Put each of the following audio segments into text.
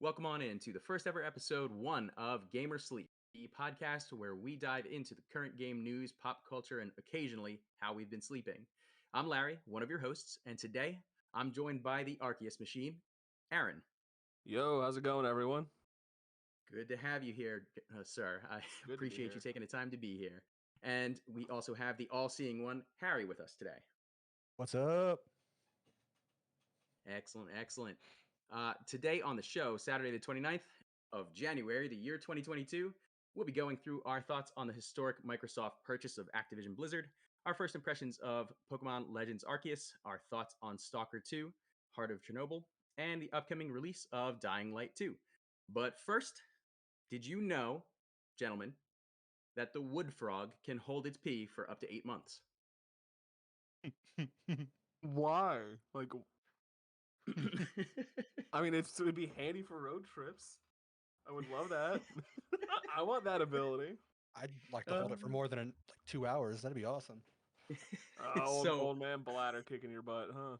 Welcome on in to the first ever episode 1 of Gamer Sleep, the podcast where we dive into the current game news, pop culture, and occasionally how we've been sleeping. I'm Larry, one of your hosts, and today I'm joined by the Arceus machine, Aaron. Yo, how's it going, everyone? Good to have you here, sir. I Good to be appreciate you here. taking the time to be here. And we also have the all-seeing one, Harry, with us today. What's up? Excellent. Today on the show, Saturday the 29th of January, the year 2022, we'll be going through our thoughts on the historic Microsoft purchase of Activision Blizzard, our first impressions of Pokémon Legends Arceus, our thoughts on Stalker 2, Heart of Chernobyl, and the upcoming release of Dying Light 2. But first, did you know, gentlemen, that the wood frog can hold its pee for up to 8 months? Why? Like, I mean, it would be handy for road trips. I would love that. I want that ability. I'd like to hold it for more than like 2 hours. That'd be awesome. Old man bladder kicking your butt, huh?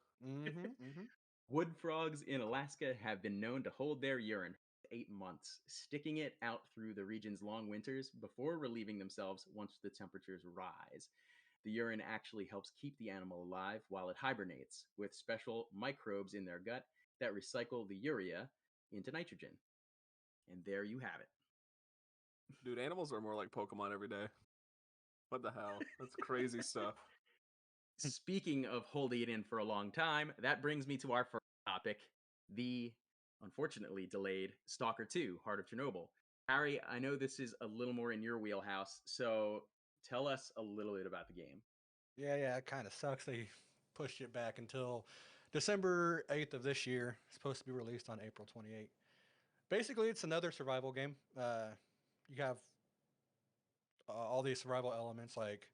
Wood frogs in Alaska have been known to hold their urine for 8 months, sticking it out through the region's long winters before relieving themselves once the temperatures rise. The urine actually helps keep the animal alive while it hibernates, with special microbes in their gut that recycle the urea into nitrogen. And there you have it. Dude, animals are more like Pokemon every day. What the hell? That's crazy stuff. Speaking of holding it in for a long time, that brings me to our first topic, the unfortunately delayed Stalker 2, Heart of Chernobyl. Harry, I know this is a little more in your wheelhouse, so tell us a little bit about the game. Yeah, it kind of sucks. They pushed it back until December 8th of this year. It's supposed to be released on April 28th. Basically, it's another survival game. You have all these survival elements, like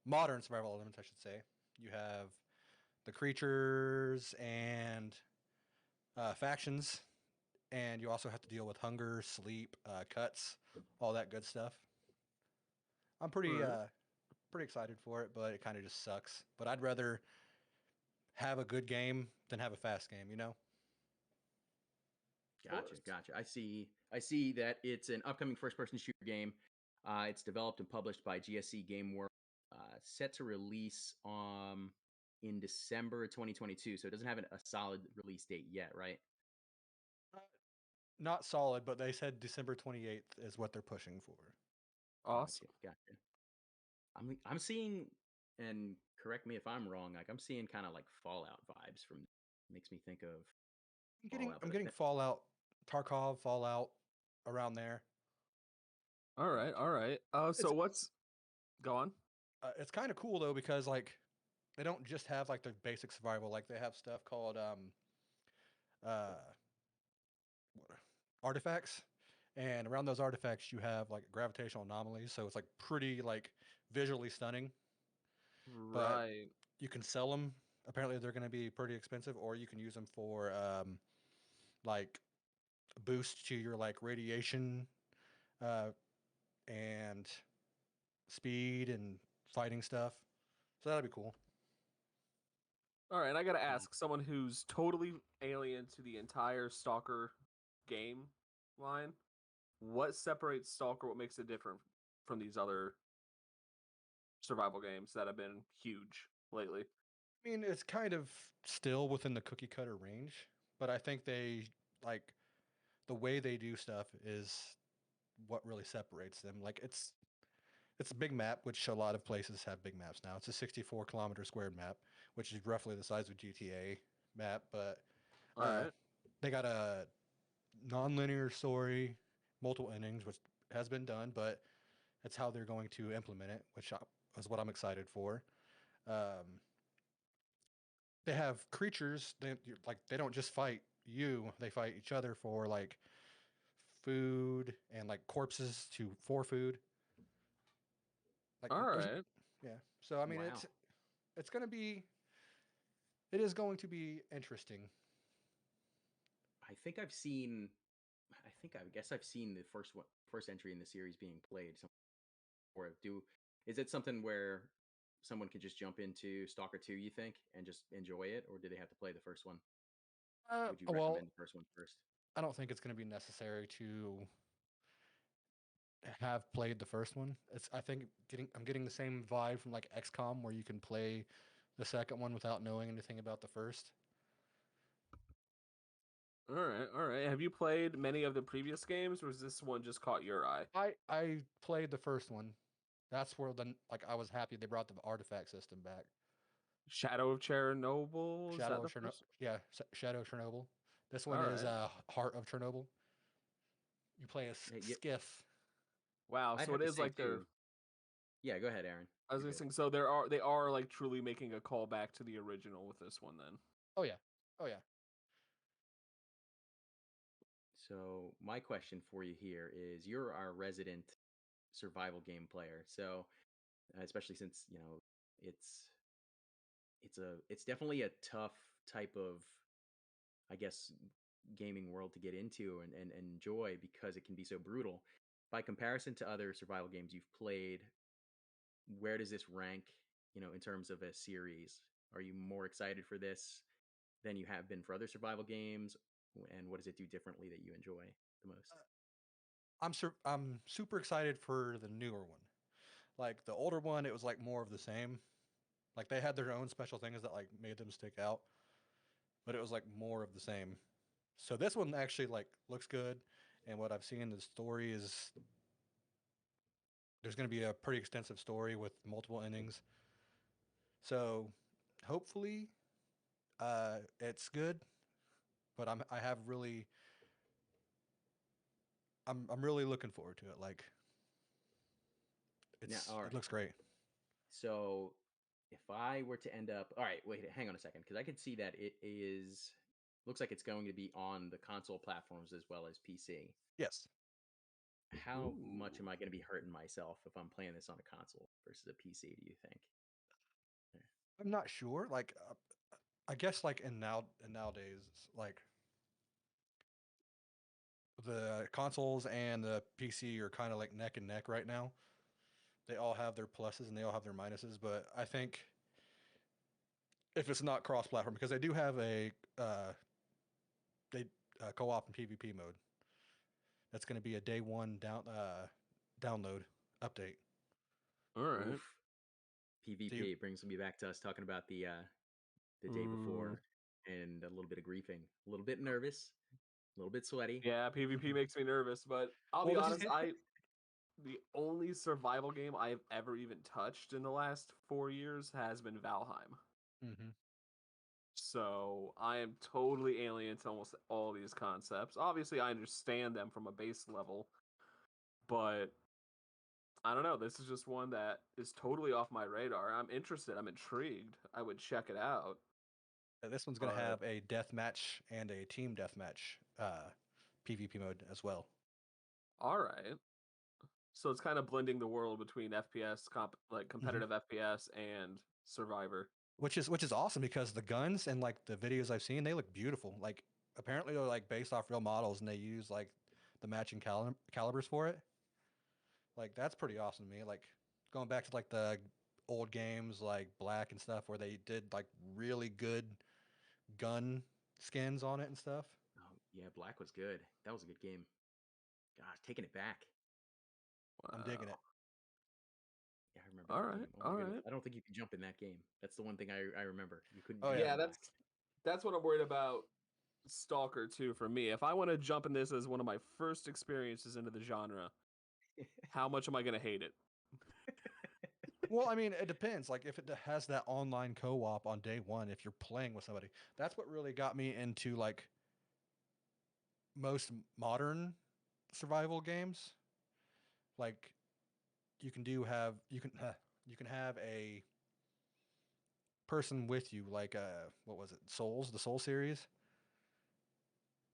modern survival elements, I should say. You have the creatures and factions, and you also have to deal with hunger, sleep, cuts, all that good stuff. I'm pretty excited for it, but it kind of just sucks. But I'd rather have a good game than have a fast game, you know? Gotcha. I see that it's an upcoming first-person shooter game. It's developed and published by GSC Gameworks. Set to release in December 2022, so it doesn't have a solid release date yet, right? Not solid, but they said December 28th is what they're pushing for. Awesome. Gotcha. I'm seeing, and correct me if I'm wrong, like I'm seeing kind of like Fallout vibes from. Makes me think of I'm getting Fallout, Tarkov, Fallout around there. All right. So what's go on? It's kind of cool though because like they don't just have like the basic survival. Like they have stuff called artifacts, and around those artifacts you have like gravitational anomalies. So it's like pretty like visually stunning. But Right. you can sell them. Apparently they're going to be pretty expensive, or you can use them for like a boost to your like radiation and speed and fighting stuff. So that'd be cool. All right, I gotta ask someone who's totally alien to the entire Stalker game line, what separates Stalker? What makes it different from these other survival games that have been huge lately? I mean, it's kind of still within the cookie cutter range, but I think they like the way they do stuff is what really separates them. Like it's a big map, which a lot of places have big maps now. It's a 64-kilometer squared map, which is roughly the size of GTA map, but All right. they got a non-linear story, multiple endings, which has been done, but that's how they're going to implement it, which is what I'm excited for. They have creatures. They don't just fight you; they fight each other for like food and like corpses for food. Like, All right. yeah. So I mean, Wow. it's going to be it is going to be interesting. I guess I've seen the first entry in the series being played. Is it something where someone can just jump into Stalker 2, you think, and just enjoy it, or do they have to play the first one? Would you Well, recommend the first one first? I don't think it's going to be necessary to have played the first one. I think I'm getting the same vibe from like XCOM, where you can play the second one without knowing anything about the first. All right, all right. Have you played many of the previous games, or has this one just caught your eye? I played the first one. That's where I was happy they brought the artifact system back. Shadow of Chernobyl. Is that the first? Yeah, Shadow of Chernobyl. This one All is right. Heart of Chernobyl. You play a Yeah, skiff. Wow. I'd So have it to is say like they're. too. Yeah, go ahead, Aaron. I was You're gonna good. say, so they are like truly making a callback to the original with this one then. Oh yeah, oh yeah. So my question for you here is: you're our resident survival game player, so especially since it's definitely a tough type of, I guess, gaming world to get into and enjoy because it can be so brutal. By comparison to other survival games you've played, where does this rank, in terms of a series? Are you more excited for this than you have been for other survival games? And what does it do differently that you enjoy the most? I'm super excited for the newer one. Like the older one, it was like more of the same. Like they had their own special things that like made them stick out, but it was like more of the same. So this one actually like looks good, and what I've seen in the story is there's going to be a pretty extensive story with multiple endings. So hopefully, it's good. But I have really I'm really looking forward to it. Like Now, all it right. looks great. So if I were to end up, all right, wait, hang on a second, because I could see that it is looks like it's going to be on the console platforms as well as PC. Yes. How much am Ooh. I going to be hurting myself if I'm playing this on a console versus a PC, do you think? I'm not sure. Like I guess like in nowadays like the consoles and the PC are kind of like neck and neck right now. They all have their pluses and they all have their minuses, but I think if it's not cross-platform, because they do have a they co-op and PvP mode. That's going to be a day one download update. All right. Oof. So you, PvP brings me back to us talking about the day Mm. before and a little bit of griefing, a little bit nervous, a little bit sweaty. Yeah, PvP makes me nervous, but I'll well, be this is honest, the only survival game I've ever even touched in the last 4 years has been Valheim. hmm So I am totally alien to almost all these concepts. Obviously, I understand them from a base level, but I don't know. This is just one that is totally off my radar. I'm interested. I'm intrigued. I would check it out. this one's going to But have a death match and a team death match PvP mode as well. all right. So it's kind of blending the world between FPS, like hmm competitive FPS and Survivor. which is awesome because the guns and like the videos I've seen, they look beautiful. Like apparently they're like based off real models and they use like the matching calibers for it. Like that's pretty awesome to me. Like going back to like the old games like Black and stuff where they did like really good gun skins on it and stuff. Oh, yeah, Black was good. That was a good game. Gosh, taking it back. I'm digging it. Wow. Yeah, I remember All that right. game. Oh All my goodness. right. I don't think you could jump in that game. That's the one thing I remember. You couldn't Oh jump yeah. Yeah, in Black. that's what I'm worried about. Stalker 2 for me. If I want to jump in this as one of my first experiences into the genre, how much am I going to hate it? Well, I mean, it depends. Like if it has that online co-op on day one, if you're playing with somebody, that's what really got me into like most modern survival games. Like you can have a person with you. Like what was it? Souls, the Soul series.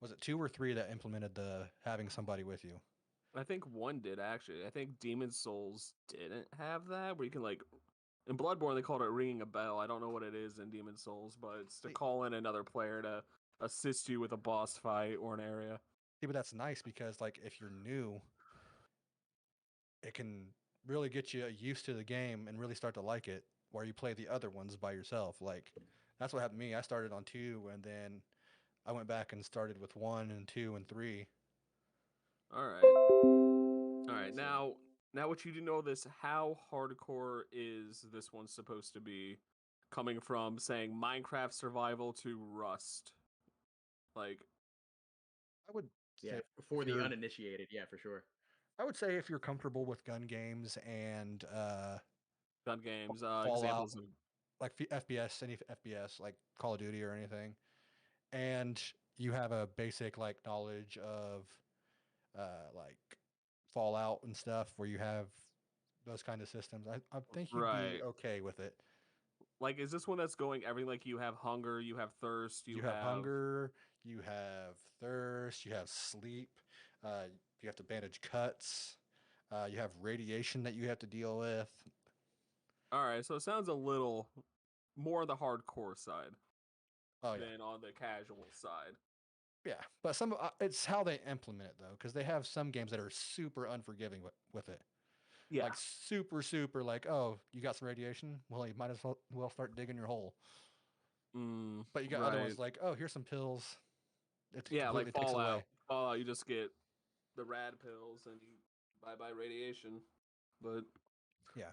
Was it 2 or 3 that implemented the having somebody with you? I think one did actually. I think Demon Souls didn't have that, where you can like in Bloodborne they called it ringing a bell. I don't know what it is in Demon Souls, but it's to See, call in another player to assist you with a boss fight or an area. see, but that's nice because like if you're new, it can really get you used to the game and really start to like it. Where you play the other ones by yourself, like that's what happened to me. I started on 2, and then I went back and started with 1 and 2 and 3. All right. All right. So- Now what you do know this, how hardcore is this one supposed to be, coming from saying Minecraft survival to Rust? Like, I would Yeah, say for if the you're, uninitiated, yeah, for sure. I would say if you're comfortable with gun games and gun games, Fallout, examples of like FPS, any FPS, like Call of Duty or anything, and you have a basic like knowledge of like Fallout and stuff, where you have those kind of systems, I think you'd be right. okay with it. Like, is this one that's going everything, like you have hunger, you have thirst, You have hunger, you have thirst, you have sleep, you have to bandage cuts, you have radiation that you have to deal with. All right, so it sounds a little more on the hardcore side Oh yeah, than on the casual side. yeah. But some it's how they implement it though, because they have some games that are super unforgiving with it. Yeah. Like super like, oh, you got some radiation? Well, you might as well start digging your hole. But you got other Right. ones like, oh, here's some pills. It Yeah, completely like takes Fallout. away. Fallout, you just get the rad pills and you bye radiation. But Yeah.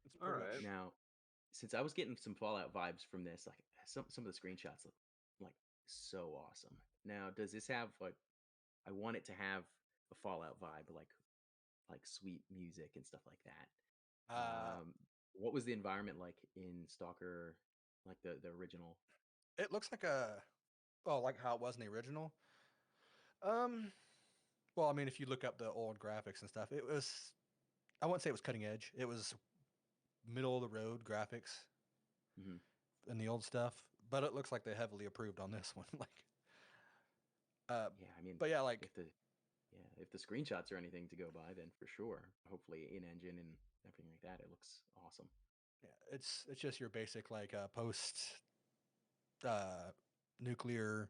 It's all pretty right. much. Now, since I was getting some Fallout vibes from this, like some of the screenshots look like so awesome. Now, does this have like I want it to have a Fallout vibe, like sweet music and stuff like that. Uh, What was the environment like in Stalker, like the original? it looks like like how it was in the original. Um, well, I mean, if you look up the old graphics and stuff, it was, I wouldn't say it was cutting edge. It was middle of the road graphics Hmm. in the old stuff, but it looks like they heavily approved on this one. Like, uh, Yeah, I mean, but yeah, like, if the screenshots are anything to go by, then for sure. Hopefully, in engine and everything like that, it looks awesome. yeah, it's just your basic like post uh nuclear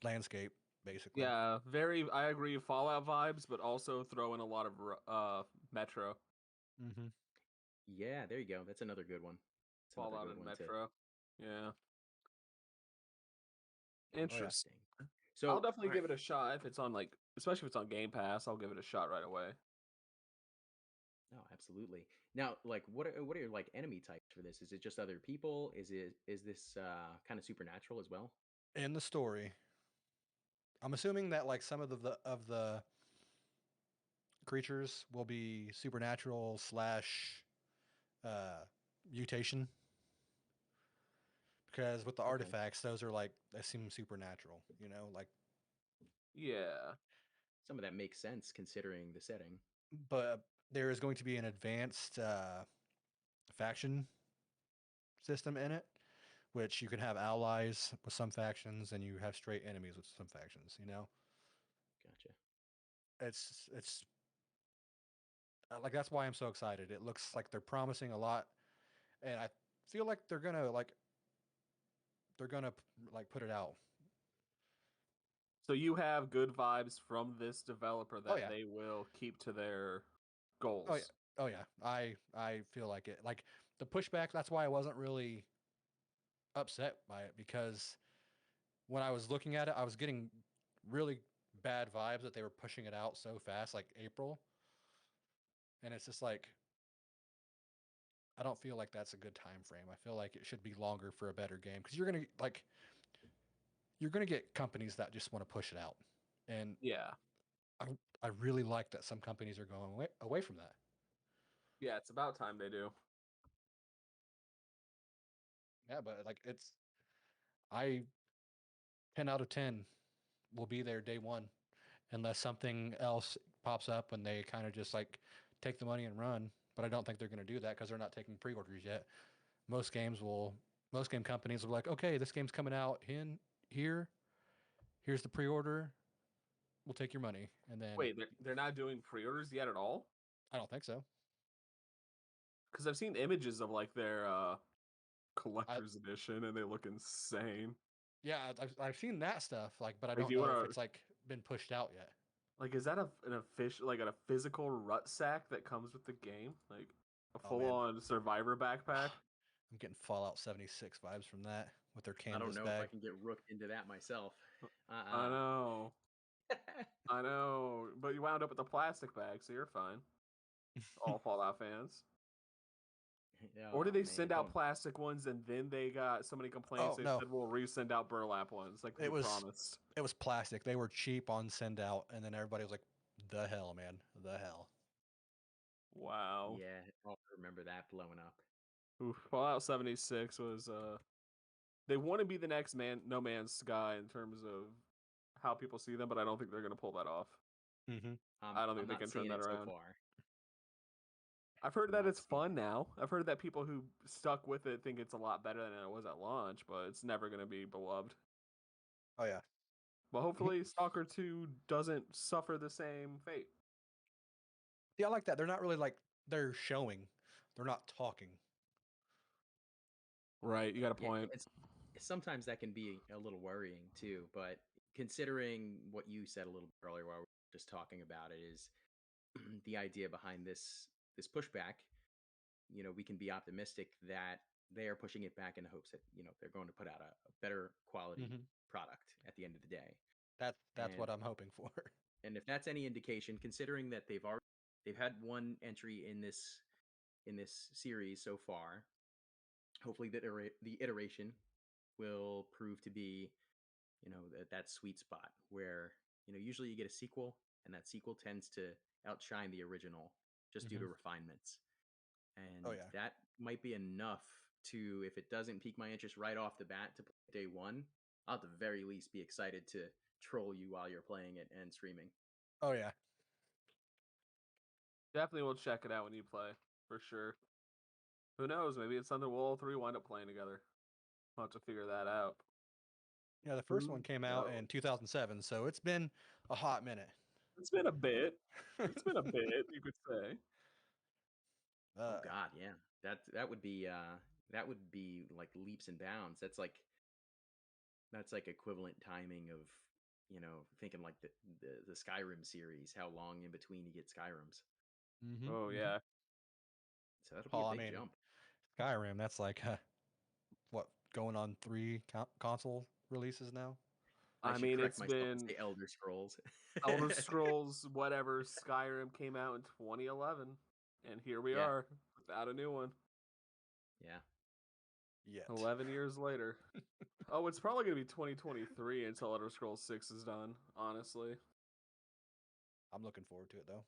landscape, basically. Yeah, very. I agree. Fallout vibes, but also throw in a lot of Metro, Mm-hmm. Yeah, there you go. That's another good one. That's another Fallout good and one to Metro. Yeah, Oh yeah. interesting. interesting. I'll So, definitely all right. give it a shot if it's on, like, especially if it's on Game Pass. I'll give it a shot right away. No, absolutely. Now, like, what are your like enemy types for this? Is it just other people? Is this kind of supernatural as well? In the story, I'm assuming that like some of the creatures will be supernatural slash uh, mutation, because with the Okay. artifacts, those are like they seem supernatural. You know, like, Yeah. Some of that makes sense considering the setting. but there is going to be an advanced faction system in it, which you can have allies with some factions, and you have straight enemies with some factions. You know, Gotcha. it's like that's why I'm so excited. It looks like they're promising a lot, and I feel like they're gonna like put it out. So you have good vibes from this developer Oh that yeah. they will keep to their Oh yeah. goals. Oh yeah. I feel like it. Like the pushback, that's why I wasn't really upset by it, because when I was looking at it, I was getting really bad vibes that they were pushing it out so fast, like April. And it's just like I don't feel like that's a good time frame. I feel like it should be longer for a better game, because you're gonna get companies that just want to push it out. And Yeah. I I really like that some companies are going away from that. Yeah, it's about time they do. Yeah, but like I 10 out of 10 will be there day one, unless something else pops up and they kind of just like take the money and run. But I don't think they're going to do that because they're not taking pre-orders yet. Most games will, most game companies will be like, okay, this game's coming out in here. Here's the pre-order. We'll take your money, and then Wait, they're not doing pre-orders yet at all? I don't think so. Because I've seen images of like their I collector's edition and they look insane. yeah, I've seen that stuff, like, but I Like, do don't you know want if to it's like been pushed out yet. like, is that an official, like, a physical rut sack that comes with the game? Like a Oh man, full-on survivor backpack? I'm getting Fallout 76 vibes from that. with their I don't canvas know if I bag. can get rooked into that myself. I know. I know. But you wound up with the plastic bag, so you're fine. All Fallout fans. Or did they send out plastic ones and then they got so many complaints Oh, they no. said we'll resend out burlap ones like we promised. It was plastic. They were cheap on send out, and then everybody was like, "The hell, man, the hell." Wow. Yeah, I remember that blowing up. Oof, Fallout 76 was they want to be the next No Man's Sky in terms of how people see them, but I don't think they're going to pull that off. Mm-hmm. I don't think I'm they not can turn seeing that it around. so far. I've heard I'm that not it's seeing fun it. now. I've heard that people who stuck with it think it's a lot better than it was at launch, but it's never going to be beloved. Oh yeah. But hopefully Stalker 2 doesn't suffer the same fate. Yeah, I like that. They're not really like they're showing. They're not talking. Right, you got a Yeah, point. sometimes that can be a little worrying too, but considering what you said a little bit earlier while we were just talking about it is the idea behind this pushback, we can be optimistic that they are pushing it back in the hopes that, they're going to put out a better quality Mm-hmm. product at the end of the day. That's And what I'm hoping for. and if that's any indication, considering that they've had one entry in this series so far, hopefully the iteration will prove to be, that sweet spot where, usually you get a sequel and that sequel tends to outshine the original just due Mm-hmm. to refinements. Oh And yeah. that might be enough to, if it doesn't pique my interest right off the bat to play day one, I'll at the very least be excited to troll you while you're playing it and streaming. Oh yeah. Definitely will check it out when you play, for sure. Who knows? Maybe it's something we'll all three wind up playing together. We'll have to figure that out. Yeah, the first Who one came out knows? in 2007, so it's been a hot minute. It's been a bit. It's been a bit, you could say. Oh God, yeah. That would be like leaps and bounds. That's like equivalent timing of, thinking like the Skyrim series, how long in between you get Skyrims. Mm-hmm. Oh Mm-hmm. yeah. So that'll be a Well, I big mean, jump. Skyrim. That's like what, going on 3 console releases now. I I should mean, correct it's myself and been say Elder Scrolls. Elder Scrolls, whatever. Skyrim came out in 2011, and here we Yeah. are without a new one. Yeah. Yet. 11 years later. Oh, it's probably going to be 2023 until Elder Scrolls 6 is done, honestly. I'm looking forward to it though.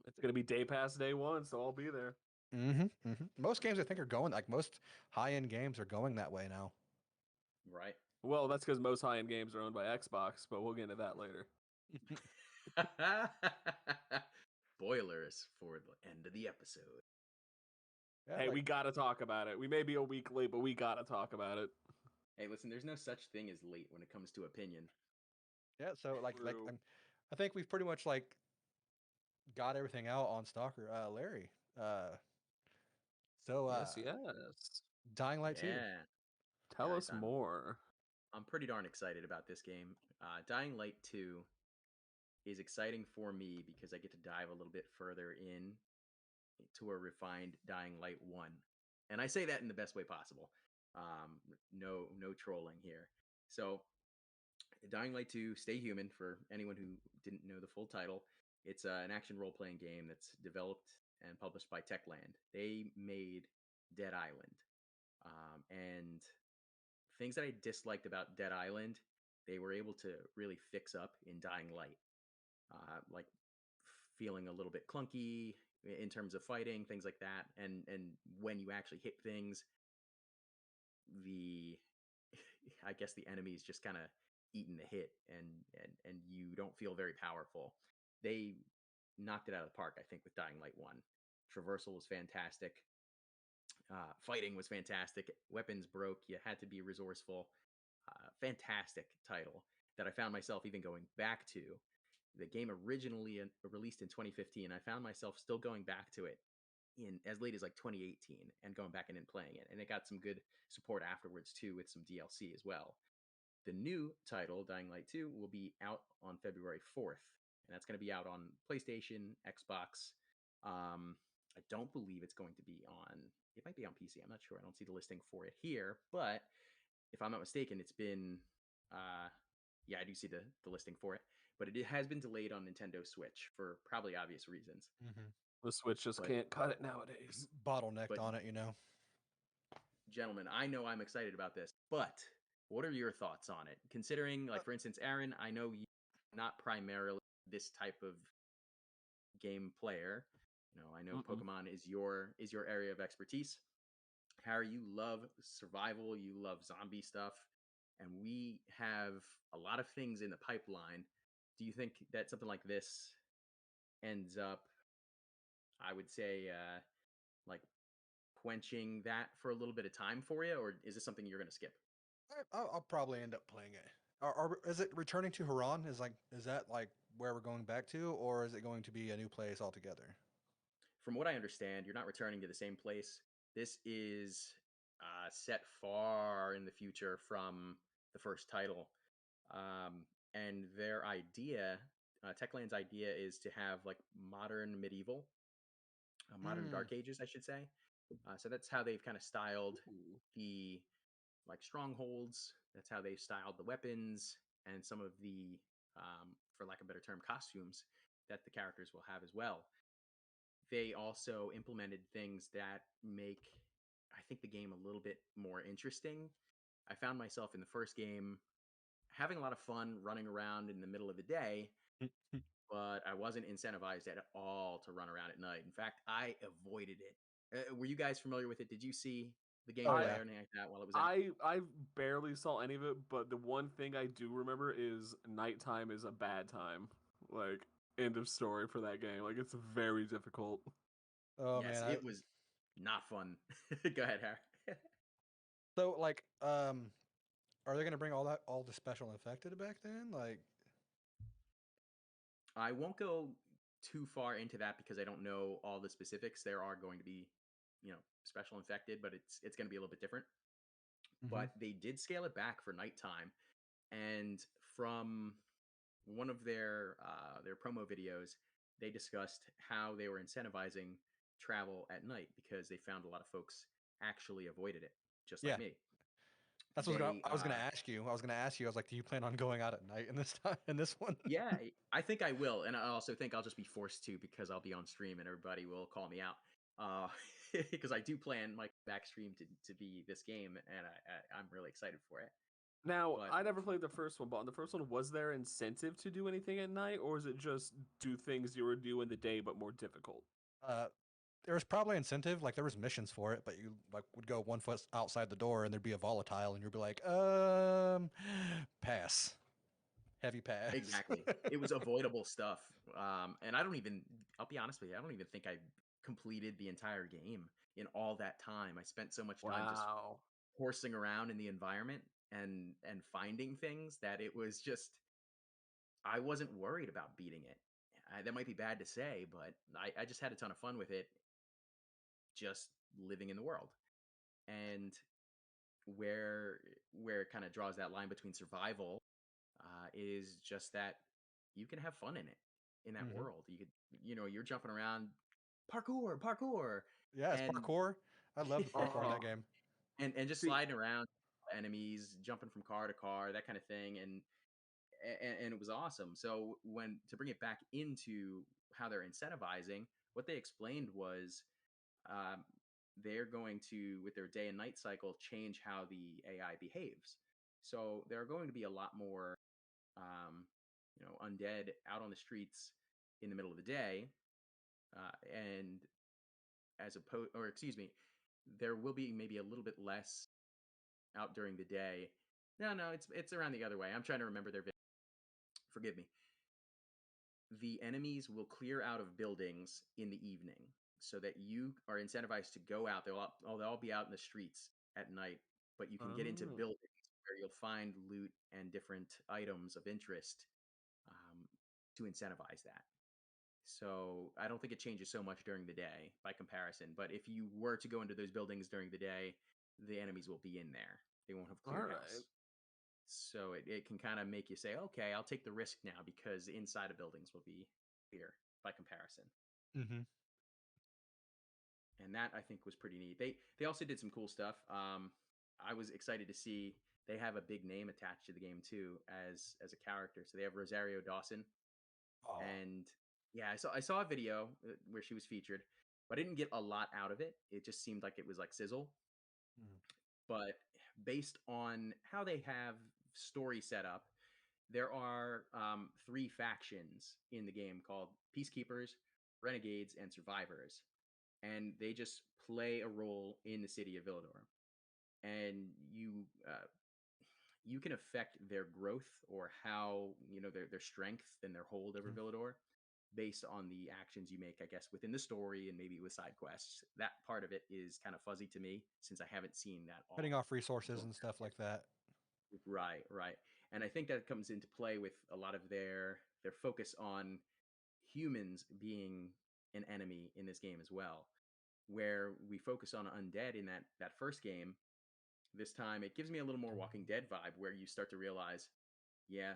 It's going to be day past day one, so I'll be there. Mm-hmm. Mm-hmm. Most games I think are going like most high-end games are going that way now. Right. Well, that's because most high-end games are owned by Xbox, but we'll get into that later. Spoilers for the end of the episode. Yeah, Hey, like, we got to talk about it. We may be a week late, but we got to talk about it. Hey, listen, there's no such thing as late when it comes to opinion. yeah. So like True. I think we've pretty much like got everything out on Stalker. Larry. So Yes. Dying Light 2. Yeah. Tell Guys, us more. I'm pretty darn excited about this game. Dying Light 2 is exciting for me because I get to dive a little bit further in to a refined Dying Light 1. And I say that in the best way possible. No trolling here. So, Dying Light 2, Stay Human, for anyone who didn't know the full title, it's an action role-playing game that's developed and published by Techland. They made Dead Island. And things that I disliked about Dead Island, they were able to really fix up in Dying Light. Like feeling a little bit clunky in terms of fighting, things like that. And when you actually hit things, the I guess the enemies just kind of eating the hit, and you don't feel very powerful. They knocked it out of the park, I think, with Dying Light 1. Traversal was fantastic. Fighting was fantastic. Weapons broke. You had to be resourceful. Fantastic title that I found myself even going back to. The game originally released in 2015. I found myself still going back to it in as late as like 2018 and going back in and playing it. And it got some good support afterwards too with some DLC as well. The new title, Dying Light 2, will be out on February 4th. And that's going to be out on PlayStation, Xbox. I don't believe it's going to be on, it might be on PC. I'm not sure. I don't see the listing for it here, but if I'm not mistaken, it's been, yeah, I do see the listing for it, but it has been delayed on Nintendo Switch for probably obvious reasons. Mm-hmm. The Switch just But- can't cut it nowadays. Bottlenecked But- on it, you know. Gentlemen, I know I'm excited about this, but what are your thoughts on it? Considering, like, for instance, Aaron, I know you're not primarily this type of game player. I know Mm-mm. Pokemon is your area of expertise. Harry, you love survival, you love zombie stuff, and we have a lot of things in the pipeline. Do you think that something like this ends up, I would say, like quenching that for a little bit of time for you, or is this something you're going to skip? I'll probably end up playing it. Is it returning to Haran? Is that like where we're going back to, or is it going to be a new place altogether? From what I understand, you're not returning to the same place. This is set far in the future from the first title. And their idea, Techland's idea, is to have like modern medieval, modern Dark Ages, I should say. So that's how they've kind of styled the like strongholds. That's how they've styled the weapons and some of the, for lack of a better term, costumes that the characters will have as well. They also implemented things that make, I think, the game a little bit more interesting. I found myself in the first game having a lot of fun running around in the middle of the day, but I wasn't incentivized at all to run around at night. In fact, I avoided it. Were you guys familiar with it? Did you see the gameplay yeah. or anything like that while it was out? I barely saw any of it, but the one thing I do remember is nighttime is a bad time. Like, end of story for that game. Like, it's very difficult. Oh Yes, man, it was not fun. Go ahead, Harry. so like, are they gonna bring all the special infected back then? Like, I won't go too far into that because I don't know all the specifics. There are going to be, special infected, but it's going to be a little bit different. But they did scale it back for nighttime, and from one of their promo videos, they discussed how they were incentivizing travel at night because they found a lot of folks actually avoided it, just yeah, like me. that's what They, I was gonna ask you. I was gonna ask you. I was like, do you plan on going out at night in this time in this one? Yeah, I think I will, and I also think I'll just be forced to because I'll be on stream and everybody will call me out. Because I do plan my back stream to be this game, and I'm really excited for it. Now, But- I never played the first one, but on the first one, was there incentive to do anything at night, or is it just do things you were doing the day but more difficult? There was probably incentive, like there was missions for it, but you like would go 1 foot outside the door and there'd be a volatile, and you'd be like, pass, heavy pass. Exactly. It was avoidable stuff. And I'll be honest with you, I don't even think I completed the entire game in all that time. I spent so much time just Wow. horsing around in the environment and finding things that it was just, I wasn't worried about beating it. That might be bad to say, but I just had a ton of fun with it, just living in the world. And where it kind of draws that line between survival is just that you can have fun in that world. You could, you're jumping around, parkour, Yeah, it's and parkour. I love the parkour in that game. and just See- sliding around enemies, jumping from car to car, that kind of thing, and it was awesome. So when to bring it back into how they're incentivizing, what they explained was um, they're going to, with their day and night cycle, change how the AI behaves. So there are going to be a lot more, undead out on the streets in the middle of the day, and as opposed, or excuse me, there will be maybe a little bit less out during the day. No, it's around the other way. I'm trying to remember their. Forgive me. The enemies will clear out of buildings in the evening so that you are incentivized to go out. They'll all be out in the streets at night, but you can get into Oh. buildings where you'll find loot and different items of interest to incentivize that. So I don't think it changes so much during the day by comparison. But if you were to go into those buildings during the day, the enemies will be in there. They won't have cleared house. Alright. So it can kind of make you say, okay, I'll take the risk now because inside of buildings will be clear by comparison. Mm-hmm. And that I think was pretty neat. They also did some cool stuff. I was excited to see they have a big name attached to the game too as a character. So they have Rosario Dawson, Oh, and yeah, I saw a video where she was featured, but I didn't get a lot out of it. It just seemed like it was like sizzle. mm. But based on how they have story set up, there are three factions in the game called Peacekeepers, Renegades, and Survivors, and they just play a role in the city of Villador. And you can affect their growth or how their strength and their hold over Mhm. Villador based on the actions you make, I guess, within the story and maybe with side quests. That part of it is kind of fuzzy to me since I haven't seen that Cutting all off resources built and out stuff yet. like that. Right, right. And I think that comes into play with a lot of their focus on humans being an enemy in this game as well. Where we focus on undead in that first game, this time it gives me a little more Walking Dead vibe where you start to realize, yeah,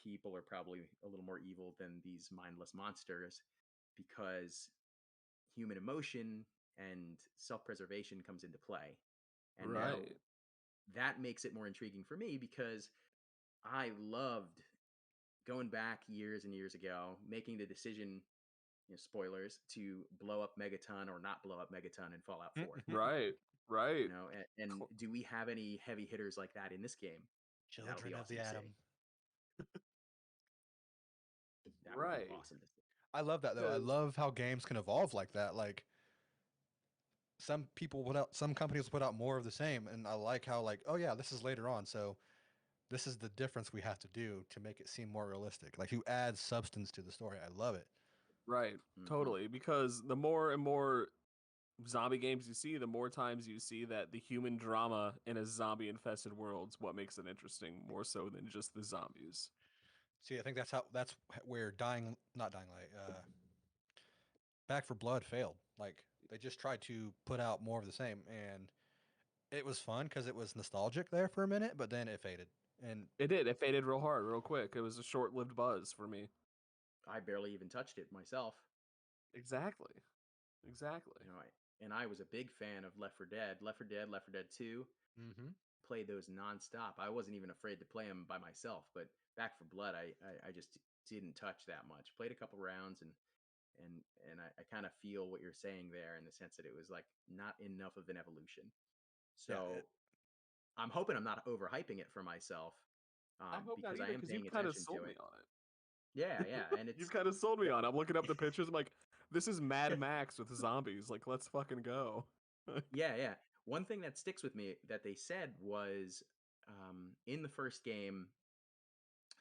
people are probably a little more evil than these mindless monsters because human emotion and self-preservation comes into play. And now Right. that makes it more intriguing for me because I loved going back years and years ago, making the decision, spoilers, to blow up Megaton or not blow up Megaton in Fallout 4. Right. Right. And Cl- do we have any heavy hitters like that in this game? That'll be Children of awesome the to see. Atom. That would be Right. awesome to see. I love that though. I Because love how games can evolve like that. Like some companies put out more of the same, and I like how like, oh yeah, this is later on, so this is the difference we have to do to make it seem more realistic. Like you add substance to the story. I love it. right, Hmm. totally. Because the more and more zombie games you see, the more times you see that the human drama in a zombie infested world's what makes it interesting, more so than just the zombies. See, I think that's where not Dying Light, Back for Blood failed. Like they just tried to put out more of the same, and it was fun because it was nostalgic there for a minute, but then it faded. And It did. It faded real hard, real quick. It was a short lived buzz for me. I barely even touched it myself. Exactly. Exactly. And I was a big fan of Left 4 Dead, Left 4 Dead, Left 4 Dead 2. mm-hmm. Played those nonstop. I wasn't even afraid to play them by myself, but Back for Blood, I just didn't touch that much. Played a couple rounds and I kind of feel what you're saying there in the sense that it was like not enough of an evolution. Yeah, So I'm hoping I'm not overhyping it for myself I hope not because I either, am because paying you've kind of attention to sold me it. on Yeah, yeah, it. and You've it's kind of sold me on it. I'm looking up the pictures. I'm like, this is Mad Max with zombies. Like, let's fucking go. yeah, yeah. One thing that sticks with me that they said was in the first game,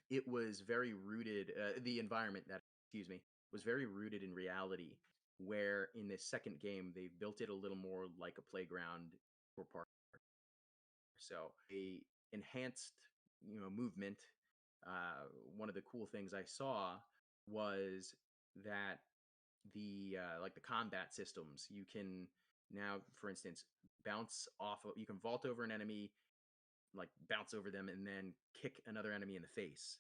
it was very rooted. The environment that, excuse me, was very rooted in reality. Where in this second game, they built it a little more like a playground for park. So a enhanced, movement. One of the cool things I saw was that the combat systems you can now, for instance, you can vault over an enemy, like bounce over them, and then kick another enemy in the face.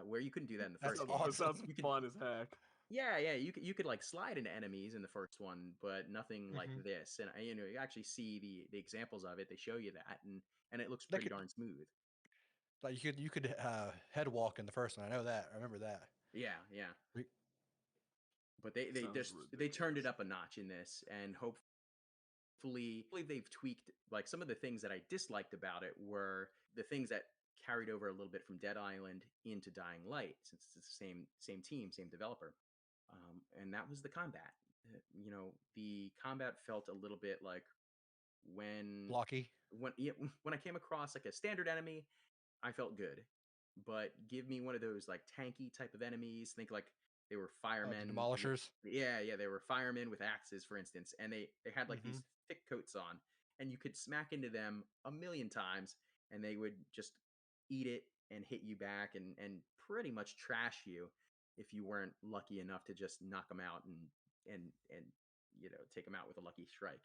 Where you couldn't do that in the that's first game. That sounds awesome. You could, fun as heck. yeah, yeah, you could like slide into enemies in the first one, but nothing like hmm this. And you actually see the examples of it. They show you that, and it looks They pretty could darn smooth. like you could head walk in the first one. I know that. I remember that. Yeah, yeah. We- But they Sounds just they turned it ridiculous. up a notch in this, and hopefully they've tweaked like some of the things that I disliked about it were the things that carried over a little bit from Dead Island into Dying Light, since it's the same team, same developer. And that was the combat. The combat felt a little bit like when Blocky. yeah, when I came across like a standard enemy, I felt good. But give me one of those like tanky type of enemies. Think like they were The firemen with, Demolishers. yeah, yeah, they were firemen with axes, for instance, and they had like hmm these thick coats on, and you could smack into them a million times, and they would just eat it and hit you back and pretty much trash you if you weren't lucky enough to just knock them out and take them out with a lucky strike.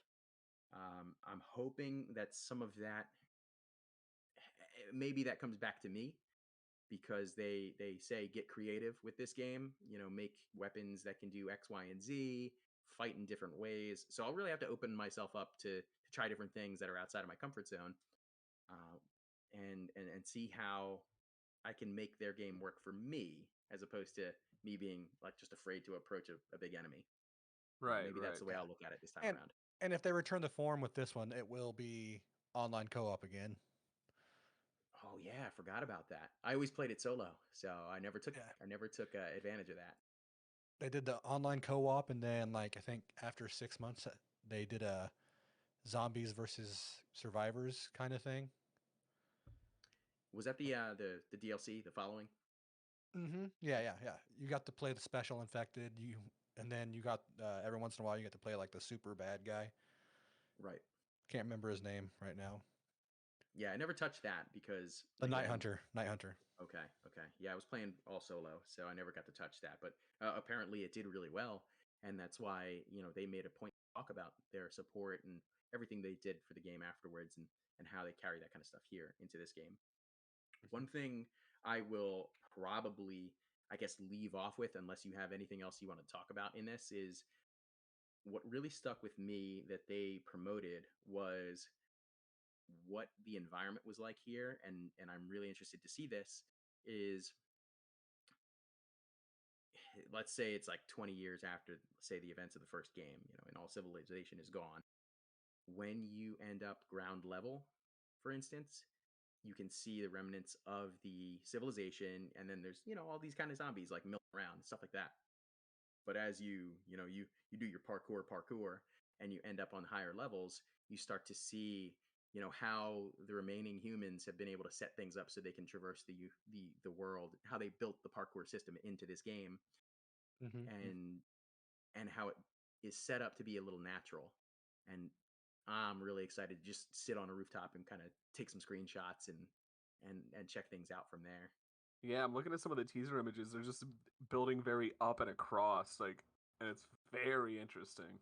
I'm hoping that some of that, maybe that comes back to me because they say get creative with this game, make weapons that can do X, Y, and Z, fight in different ways. So I'll really have to open myself up to try different things that are outside of my comfort zone. and see how I can make their game work for me, as opposed to me being like just afraid to approach a big enemy. Right, Maybe that's the way Yeah. I'll look at it this time And around. and if they return the form with this one, it will be online co-op again. Oh yeah, I forgot about that. I always played it solo, so I never took Yeah. advantage of that. They did the online co-op, and then like I think after 6 months, they did a zombies versus survivors kind of thing. Was that the DLC, the following? Yeah. You got to play the special infected. And then you got every once in a while you get to play like the super bad guy. Right. Can't remember his name right now. Yeah, I never touched that because The Night again, Hunter. Night Hunter. okay. Yeah, I was playing all solo, so I never got to touch that. But apparently, it did really well, and that's why they made a point to talk about their support and everything they did for the game afterwards, and how they carry that kind of stuff here into this game. One thing I will probably, I guess, leave off with, unless you have anything else you want to talk about in this, is what really stuck with me that they promoted was what the environment was like here, and I'm really interested to see this. Is, let's say it's like 20 years after, say, the events of the first game, and all civilization is gone. When you end up ground level, for instance, you can see the remnants of the civilization, and then there's all these kind of zombies like milling around, stuff like that. But as you do your parkour, and you end up on higher levels, you start to see how the remaining humans have been able to set things up so they can traverse the world, how they built the parkour system into this game, Mm-hmm. and how it is set up to be a little natural. And I'm really excited to just sit on a rooftop and kind of take some screenshots and check things out from there. Yeah, I'm looking at some of the teaser images. They're just building very up and across, and it's very interesting.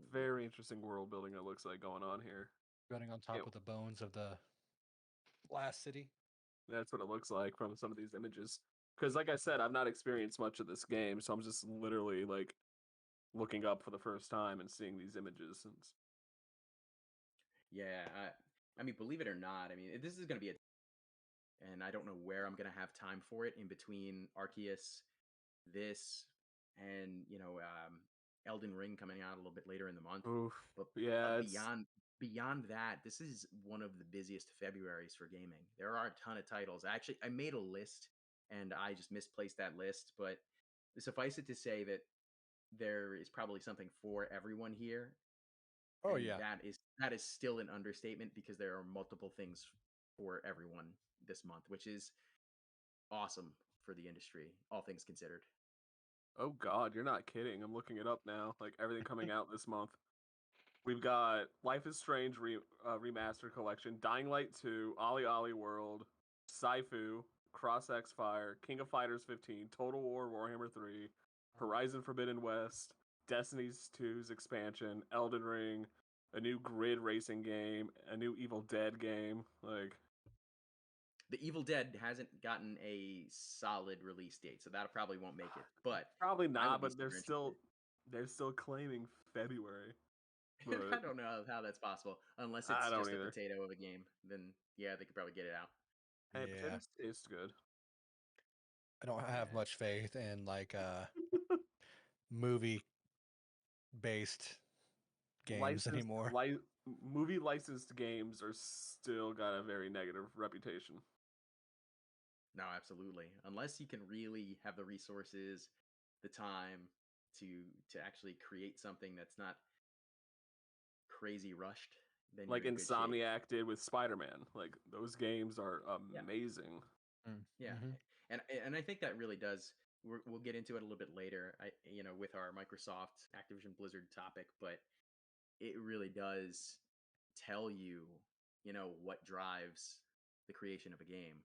Yeah. Very interesting world building it looks like going on here. Running on Yeah, top of the bones of the last city. that's what it looks like from some of these images. Because, like I said, I've not experienced much of this game, so I'm just literally like looking up for the first time and seeing these images. And Yeah, I mean, believe it or not, I mean, this is going to be and I don't know where I'm going to have time for it in between Arceus, this, and Elden Ring coming out a little bit later in the month. oof, But yeah, it's beyond that, this is one of the busiest Februarys for gaming. There are a ton of titles. Actually, I made a list and I just misplaced that list, but suffice it to say that there is probably something for everyone here, Oh and yeah. that is still an understatement because there are multiple things for everyone this month, which is awesome for the industry, all things considered. oh god, you're not kidding. I'm looking it up now. Like everything coming out this month. We've got Life is Strange remastered collection, Dying Light 2, Ollie Ollie World, Saifu, Cross X Fire, King of Fighters 15, Total War Warhammer 3, Horizon Forbidden West, Destiny's 2's expansion, Elden Ring, a new grid racing game, a new Evil Dead game. Like The Evil Dead hasn't gotten a solid release date, so that probably won't make it. But probably I'm not, at but least super interested. they're still claiming February. I But don't know how that's possible, unless I it's don't just a either. potato of a game. Then yeah, they could probably get it out. Hey, Yeah. potatoes taste good. I don't have Yeah. much faith in like movie based games licensed anymore. movie licensed games are still got a very negative reputation. No, absolutely. Unless you can really have the resources, the time to actually create something that's not crazy rushed, then Like you're in good shape. Insomniac did with Spider-Man. Like those games are Yeah. amazing. Yeah, Mm-hmm. and I think that really does. We'll get into it a little bit later. With our Microsoft Activision Blizzard topic, but it really does tell you, what drives the creation of a game.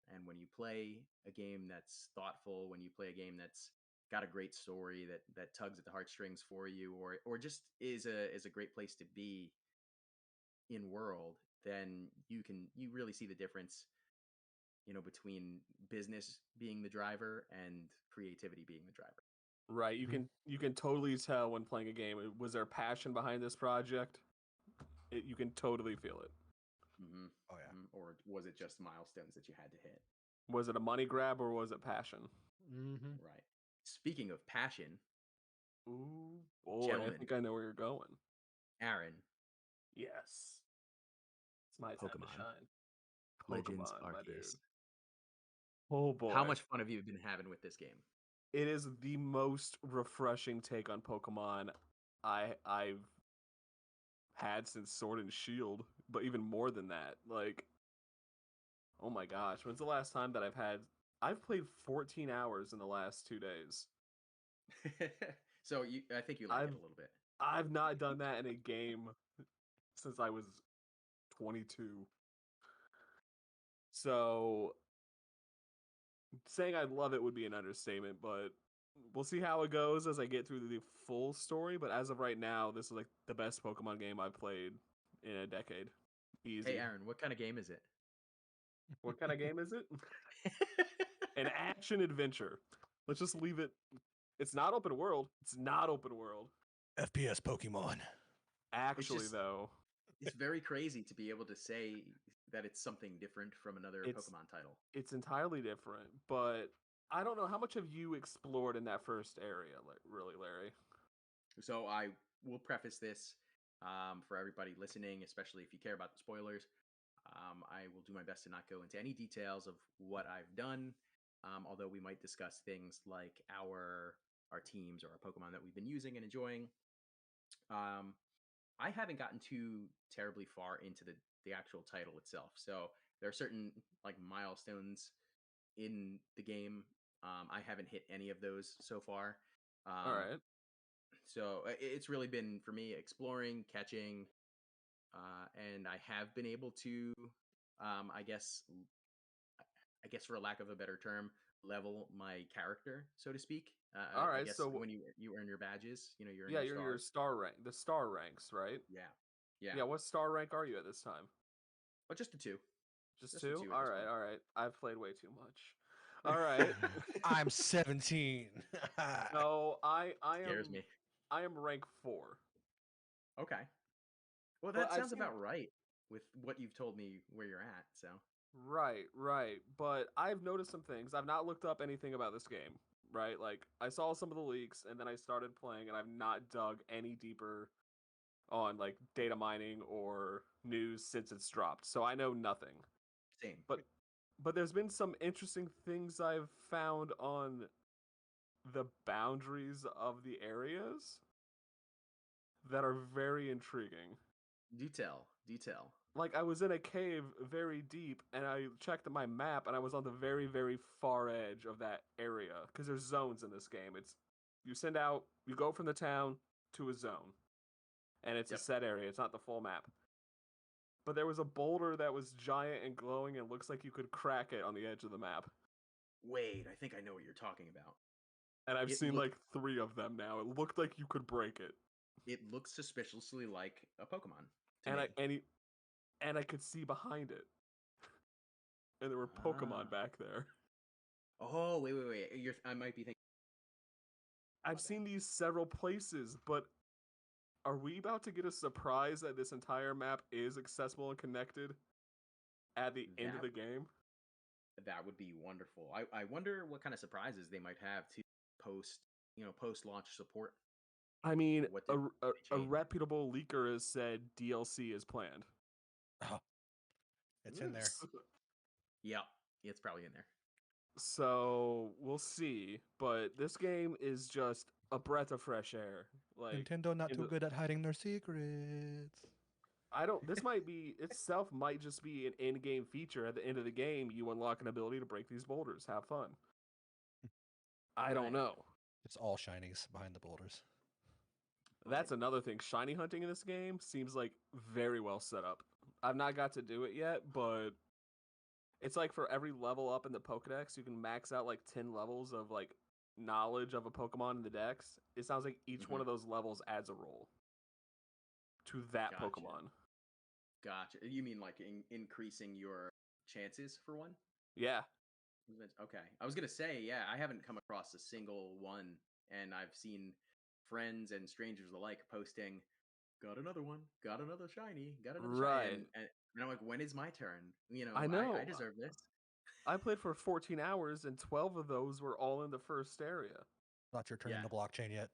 And when you play a game that's thoughtful, when you play a game that's got a great story that tugs at the heartstrings for you, or just is a great place to be in world, then you really see the difference, between business being the driver and creativity being the driver. Right. You Mm-hmm. can totally tell when playing a game. Was there passion behind this project? You can totally feel it. Mm-hmm. Oh yeah. Mm-hmm. Or was it just milestones that you had to hit? Was it a money grab or was it passion? Mm-hmm. Right. Speaking of passion, Ooh, boy, I gentlemen, think I know where you're going. Aaron, Yes. It's my time to Pokemon shine. Legends Pokemon, my dude. Arceus. Oh How boy. much fun have you been having with this game? It is the most refreshing take on Pokemon I've had since Sword and Shield, but even more than that. Like, oh my gosh, when's the last time that I've played 14 hours in the last 2 days. So I think you like it a little bit. I've not done that in a game since I was 22. So saying I love it would be an understatement, but we'll see how it goes as I get through the full story. But as of right now, this is like the best Pokemon game I've played in a decade. Easy. Hey, Aaron, what kind of game is it? What kind of game is it? An action adventure. Let's just leave it. It's not open world. It's not open world. FPS Pokemon. Actually, just- though, It's very crazy to be able to say that it's something different from another Pokemon title. it's entirely different. But I don't know, how much have you explored in that first area, really, Larry? So I will preface this for everybody listening, especially if you care about the spoilers. I will do my best to not go into any details of what I've done, although we might discuss things like our teams or our Pokemon that we've been using and enjoying. I haven't gotten too terribly far into the actual title itself, so there are certain like milestones in the game. I haven't hit any of those so far. All right. So it's really been for me exploring, catching, and I have been able to, I guess, for a lack of a better term, level my character, so to speak. All I right. guess So when you earn your badges, you earn yeah, your you're your stars. star rank, the star ranks, right? Yeah, yeah. Yeah. What star rank are you at this time? But just a 2. Just Just a two? 2 at All this right, point. all right. I've played way too much. All right. I'm 17. No, I Scares me. am rank 4. Okay. Well, But that I've sounds seen about right with what you've told me where you're at. So right. But I've noticed some things. I've not looked up anything about this game, right? Like I saw some of the leaks and then I started playing and I've not dug any deeper on like data mining or news since it's dropped. So I know nothing. same. But there's been some interesting things I've found on the boundaries of the areas that are very intriguing. Do tell. Do tell. Like I was in a cave very deep and I checked my map and I was on the very, very far edge of that area because there's zones in this game. It's you go from the town to a zone and it's a Yep. set area. It's not the full map. But there was a boulder that was giant and glowing and looks like you could crack it on the edge of the map. Wait, I think I know what you're talking about. And I've It seen looked- like 3 of them now. It looked like you could break it. It looks suspiciously like a Pokemon to And me. I could see behind it. And there were Ah. Pokemon back there. Oh, wait. I might be thinking. I've seen these several places, but are we about to get a surprise that this entire map is accessible and connected at the end of the game? That would be wonderful. I wonder what kind of surprises they might have to post launch support. I mean, What a did they change? reputable leaker has said DLC is planned. Oh, it's in there. Yeah, it's probably in there. So we'll see. But this game is just a breath of fresh air. Like Nintendo not too good at hiding their secrets. This itself might just be an in-game feature. At the end of the game, you unlock an ability to break these boulders. Have fun. I don't know. It's all shinies behind the boulders. That's another thing. Shiny hunting in this game seems like very well set up. I've not got to do it yet, but it's like for every level up in the Pokedex, you can max out like 10 levels of like knowledge of a Pokemon in the Dex. It sounds like each one of those levels adds a role to that Gotcha. Pokemon. Gotcha. You mean like increasing your chances for one? Yeah. Okay. I was gonna say, yeah, I haven't come across a single one, and I've seen friends and strangers alike posting, "Got another one, got another shiny, got another shiny," Right. and And I'm like, when is my turn? I know. I deserve this. I played for 14 hours, and 12 of those were all in the first area. Not your turn in Yeah. the blockchain yet.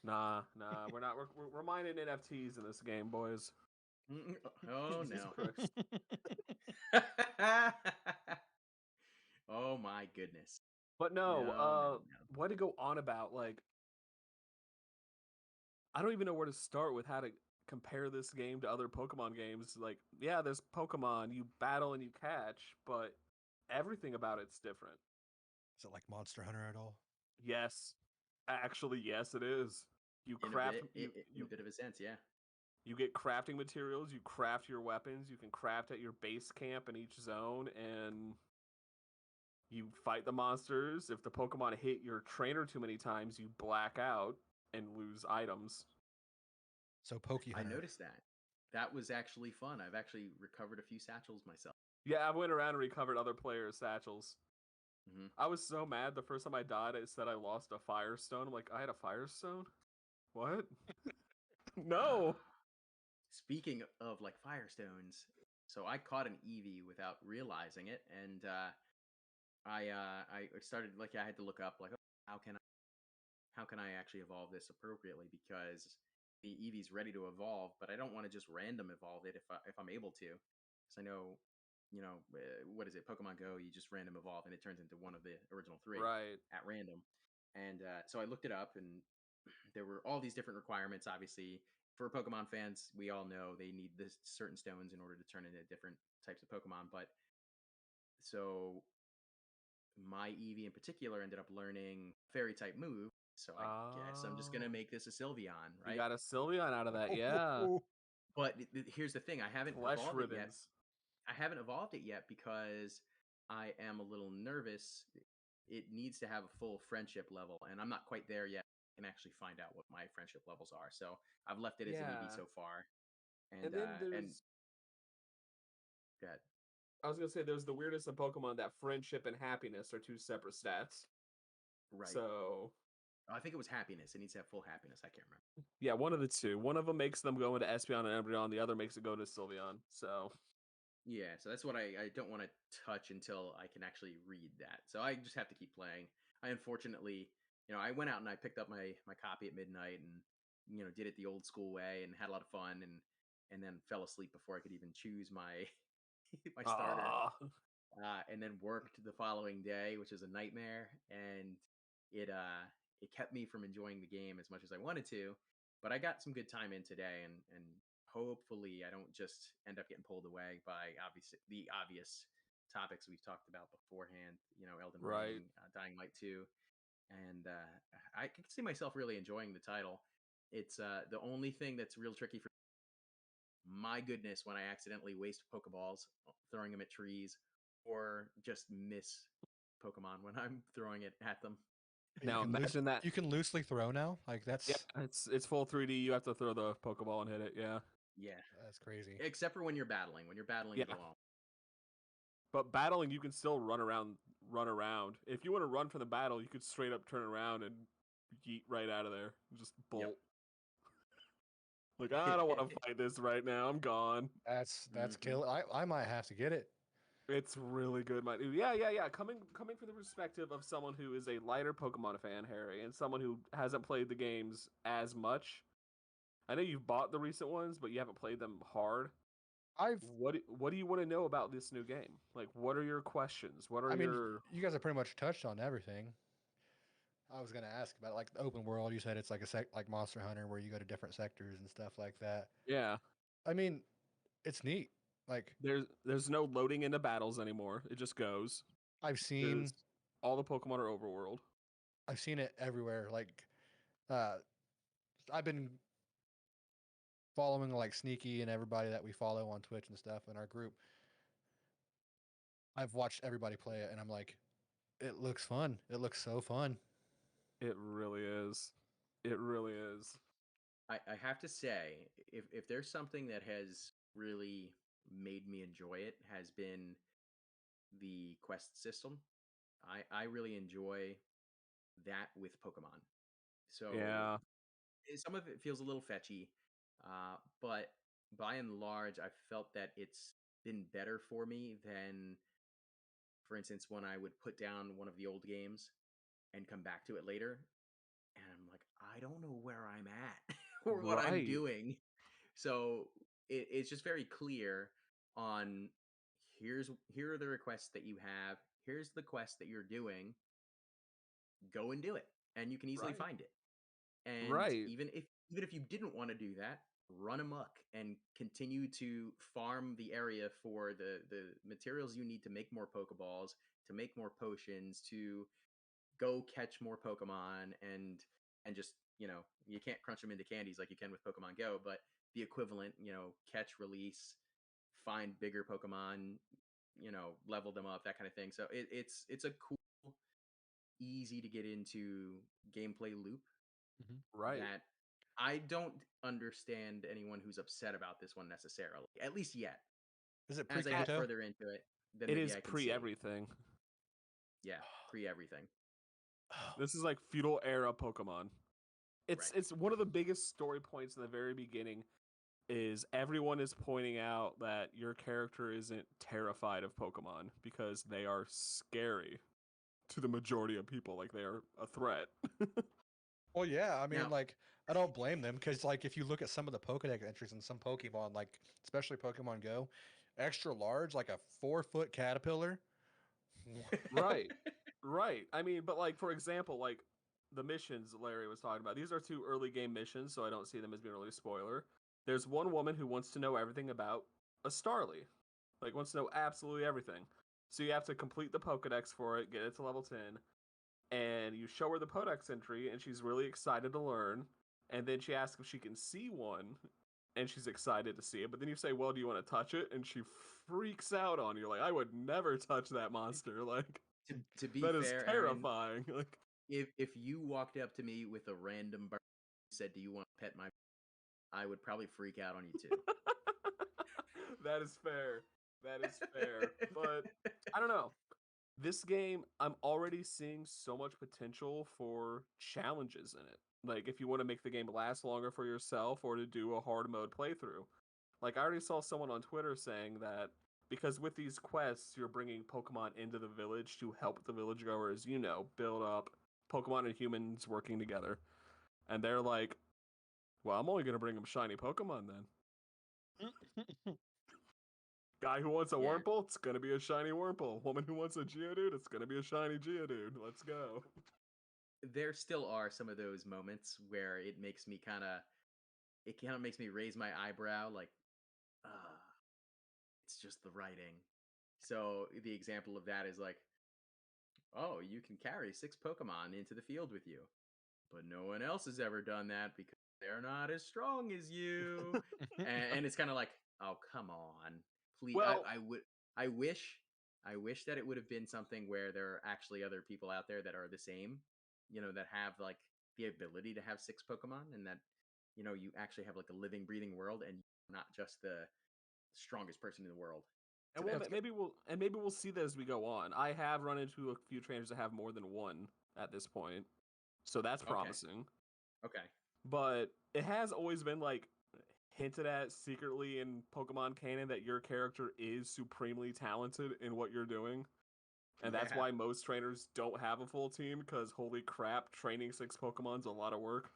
Nah, we're not. We're mining NFTs in this game, boys. Oh Jesus no. Christ. Oh my goodness. But no, No. what to go on about? Like, I don't even know where to start with how to compare this game to other Pokemon games. Like, yeah, there's Pokemon, you battle and you catch, but everything about it's different. Is it like Monster Hunter at all? Yes. Actually, yes, it is. You In craft a bit of a sense, yeah. you get crafting materials, you craft your weapons, you can craft at your base camp in each zone, and you fight the monsters. If the Pokemon hit your trainer too many times, you black out and lose items. So Poke I Hunter. noticed that. That was actually fun. I've actually recovered a few satchels myself. Yeah, I went around and recovered other players' satchels. Mm-hmm. I was so mad the first time I died, it said I lost a Firestone. I'm like, I had a Firestone? What? No! Speaking of like Firestones, so I caught an Eevee without realizing it, and I started like I had to look up like how can I actually evolve this appropriately, because the Eevee's ready to evolve, but I don't want to just random evolve it if I'm able to, because I know, what is it, Pokemon Go? You just random evolve and it turns into one of the original three Right. at random, and so I looked it up, and there were all these different requirements. Obviously, for Pokemon fans, we all know they need this certain stones in order to turn into different types of Pokemon, but so my Eevee in particular ended up learning fairy type move. So I guess I'm just gonna Oh. make this a Sylveon, You right? got a Sylveon out of that, yeah. But here's the thing: I haven't Flesh evolved it yet. ribbons. I haven't evolved it yet because I am a little nervous. It needs to have a full friendship level, and I'm not quite there yet. I can actually find out what my friendship levels are. So I've left it as an Eevee Yeah. so far, And and then and there's, go ahead. I was going to say, there's the weirdest of Pokemon that friendship and happiness are two separate stats. Right. So, I think it was happiness. It needs to have full happiness. I can't remember. yeah, one of the two. One of them makes them go into Espeon and Umbreon, the other makes it go to Sylveon. So, Yeah, so that's what I don't want to touch until I can actually read that. So I just have to keep playing. I unfortunately, I went out and I picked up my copy at midnight and did it the old school way and had a lot of fun, and then fell asleep before I could even choose my my starter. ah, And then worked the following day, which was a nightmare, and it kept me from enjoying the game as much as I wanted to. But I got some good time in today, and hopefully I don't just end up getting pulled away by the obvious topics we've talked about beforehand. Elden right. Ring, Dying Light 2, and I can see myself really enjoying the title. It's the only thing that's real tricky for my goodness when I accidentally waste Pokeballs throwing them at trees, or just miss Pokemon when I'm throwing it at them. Now imagine that. You can loosely throw now. Like Yeah, that's it's full 3D. You have to throw the Pokeball and hit it. Yeah. Yeah, that's crazy. except for when you're battling. When you're battling, Yeah. you go on. But battling, you can still run around. Run around. If you want to run from the battle, you could straight up turn around and yeet right out of there. Just bolt. Yep. Like, I don't want to fight this right now. I'm gone. That's Mhm. killer. I might have to get it. It's really good, my dude. Yeah. Coming from the perspective of someone who is a lighter Pokemon fan, Harry, and someone who hasn't played the games as much. I know you've bought the recent ones, but you haven't played them hard. I've What do you want to know about this new game? Like, what are your questions? What are I mean, your you guys have pretty much touched on everything. I was gonna ask about like the open world. You said it's like like Monster Hunter where you go to different sectors and stuff like that. yeah? I mean, it's neat. Like There's no loading into battles anymore. It just goes. I've seen There's all the Pokemon are overworld. I've seen it everywhere. Like uh, I've been following like Sneaky and everybody that we follow on Twitch and stuff in our group. I've watched everybody play it, and I'm like, it looks fun. It looks so fun. It really is. It really is. I have to say, if there's something that has really made me enjoy it, has been the quest system. I really enjoy that with Pokemon. So Yeah. some of it feels a little fetchy, but by and large, I felt that it's been better for me than, for instance, when I would put down one of the old games and come back to it later, and I'm like, I don't know where I'm at or what I'm Right. doing. So it's just very clear on here are the requests that you have. Here's the quest that you're doing. Go and do it, and you can easily Right. find it. And Right. even if you didn't want to do that, run amok and continue to farm the area for the materials you need to make more Pokeballs, to make more potions, to go catch more Pokemon, and just, you can't crunch them into candies like you can with Pokemon Go, but the equivalent, catch, release, find bigger Pokemon, level them up, that kind of thing. So it's a cool, easy to get into gameplay loop Right. that I don't understand anyone who's upset about this one necessarily, at least yet. Is it As I get pre-Kanto? further into it, then It maybe is I can pre see. everything. Yeah, pre everything. This is like feudal era Pokemon. It's Right. it's one of the biggest story points in the very beginning is everyone is pointing out that your character isn't terrified of Pokemon because they are scary to the majority of people, like they are a threat. Well, yeah. I mean, Now, like, I don't blame them because, like, if you look at some of the Pokedex entries in some Pokemon, like especially Pokemon Go, extra large, like a 4-foot caterpillar. Right. Right. I mean, but like for example, like the missions Larry was talking about, these are 2 early game missions, so I don't see them as being really a spoiler. There's one woman who wants to know everything about a Starly. Like wants to know absolutely everything. So you have to complete the Pokedex for it, get it to level 10, and you show her the Pokedex entry, and she's really excited to learn. And then she asks if she can see one, and she's excited to see it. But then you say, "Well, do you want to touch it?" And she freaks out on you, like, "I would never touch that monster." Like, to be that is fair, Aaron, terrifying. Like, if you walked up to me with a random bird and said, "Do you want to pet my?" I would probably freak out on you too. that is fair. That is fair. But I don't know. This game, I'm already seeing so much potential for challenges in it. Like, if you want to make the game last longer for yourself or to do a hard mode playthrough. Like, I already saw someone on Twitter saying that because with these quests, you're bringing Pokemon into the village to help the village goers, build up Pokemon and humans working together. And they're like, well, I'm only going to bring them shiny Pokemon then. Guy who wants a Yeah. Wurmple, it's gonna be a shiny Wurmple. Woman who wants a Geodude, it's gonna be a shiny Geodude. Let's go. There still are some of those moments where it kind of makes me raise my eyebrow, like, ah, it's just the writing. So the example of that is like, oh, you can carry 6 Pokemon into the field with you, but no one else has ever done that because they're not as strong as you. And it's kind of like, oh, come on, please. Well, I wish that it would have been something where there are actually other people out there that are the same, that have like the ability to have 6 Pokemon, and that, you actually have like a living, breathing world, and you're not just the strongest person in the world. and To we'll maybe we'll see that as we go on. I have run into a few trainers that have more than one at this point, so that's Okay. promising. Okay. But it has always been like hinted at secretly in Pokemon canon that your character is supremely talented in what you're doing. And that's Yeah. why most trainers don't have a full team, because holy crap, training 6 Pokemon's a lot of work.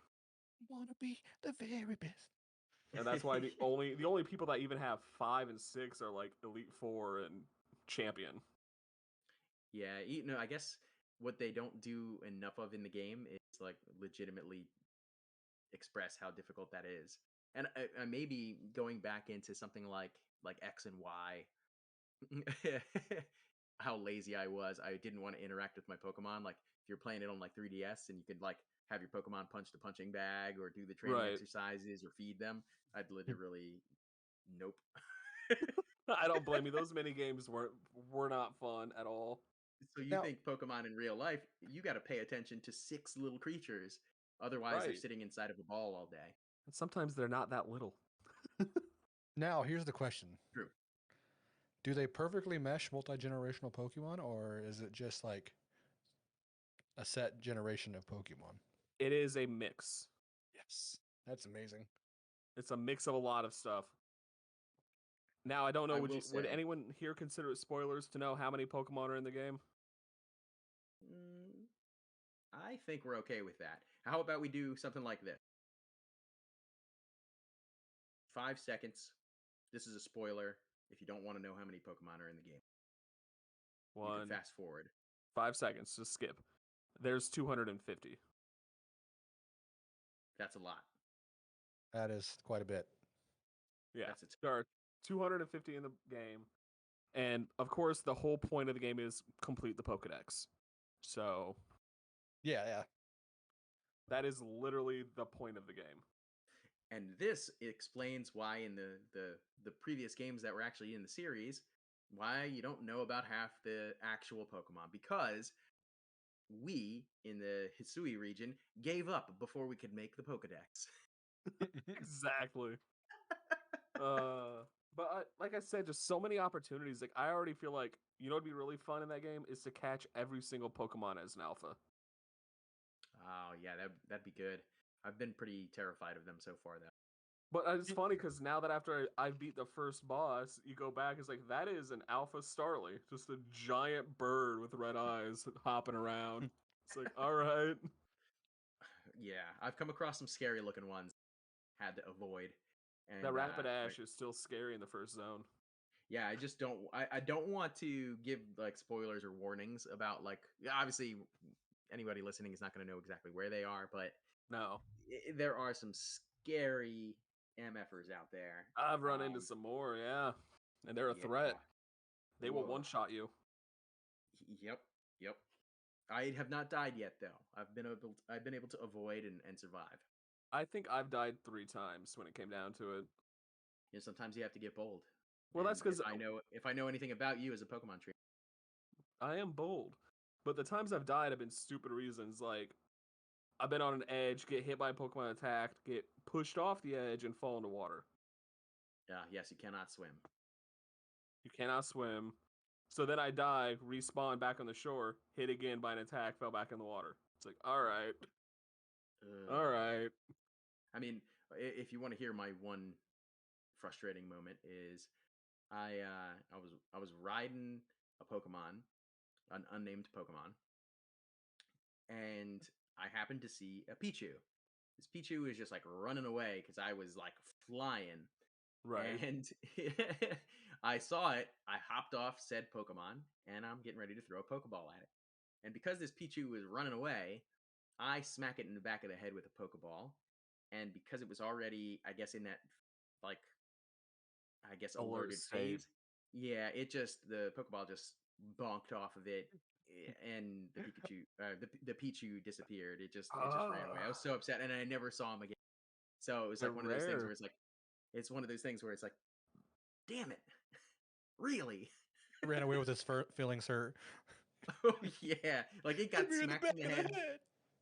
Want to be the very best. And that's why the only people that even have 5 and 6 are like Elite 4 and Champion. Yeah, I guess what they don't do enough of in the game is like legitimately express how difficult that is. And maybe going back into something like X and Y, how lazy I was. I didn't want to interact with my Pokemon. Like if you're playing it on like 3DS and you could like have your Pokemon punch the punching bag or do the training Right. exercises or feed them, I'd literally nope. I don't blame you. Those mini games were not fun at all. So you Now, think Pokemon in real life, you got to pay attention to 6 little creatures. Otherwise, they're Right. sitting inside of a ball all day. And sometimes they're not that little. now here's the question: True. do they perfectly mesh multi-generational Pokemon, or is it just like a set generation of Pokemon? It is a mix. Yes, that's amazing. It's a mix of a lot of stuff. Now, I don't know, I would will would say, anyone here consider it spoilers to know how many Pokemon are in the game? I think we're okay with that. How about we do something like this? 5 seconds. This is a spoiler. If you don't want to know how many Pokemon are in the game, you can 1, fast forward. 5 seconds, just skip. There's 250. That's a lot. That is quite a bit. Yeah, That's there are 250 in the game. And, of course, the whole point of the game is complete the Pokedex. So, Yeah. that is literally the point of the game. And this explains why in the previous games that were actually in the series, why you don't know about half the actual Pokemon, because we in the Hisui region gave up before we could make the Pokedex. Exactly. But like I said, just so many opportunities. Like, I already feel like, you know what'd be really fun in that game is to catch every single Pokemon as an alpha. Oh yeah, that'd be good. I've been pretty terrified of them so far, though. But it's funny because now that after I beat the first boss, you go back, it's like, that is an alpha Starly. Just a giant bird with red eyes hopping around. It's like, all right. Yeah, I've come across some scary looking ones. Had to avoid. And That Rapidash is still scary in the first zone. yeah, I just don't. I don't want to give like spoilers or warnings about like. Obviously, anybody listening is not going to know exactly where they are, but No. there are some scary MFers out there. I've run into some more, yeah. And they're a threat. They will Whoa. one-shot you. Yep. I have not died yet, though. I've been able to avoid and survive. I think I've died 3 times when it came down to it. You know, sometimes you have to get bold. Well, And that's because if I know anything about you as a Pokemon trainer, I am bold. But the times I've died have been stupid reasons. Like, I've been on an edge, get hit by a Pokemon attack, get pushed off the edge, and fall into water. yes, you cannot swim. You cannot swim. So then I die, respawn back on the shore, hit again by an attack, fell back in the water. It's like, all right. All right. I mean, if you want to hear my one frustrating moment is I was riding a Pokemon, an unnamed Pokemon, and I happened to see a Pichu. This Pichu is just like running away because I was like flying. Right. And I saw it. I hopped off said Pokemon, and I'm getting ready to throw a Pokeball at it. And because this Pichu was running away, I smack it in the back of the head with a Pokeball. And because it was already, I guess, in that, like, I guess, Alert alerted state. phase, yeah, the Pokeball just bonked off of it, and the Pikachu, the Pichu disappeared. It just ran away. I was so upset, and I never saw him again. So it was They're like one of those things rare. where it's one of those things where it's like, damn it, really? Ran away with his feelings hurt. Oh yeah, like it got Hit me in the smacked back in the of head.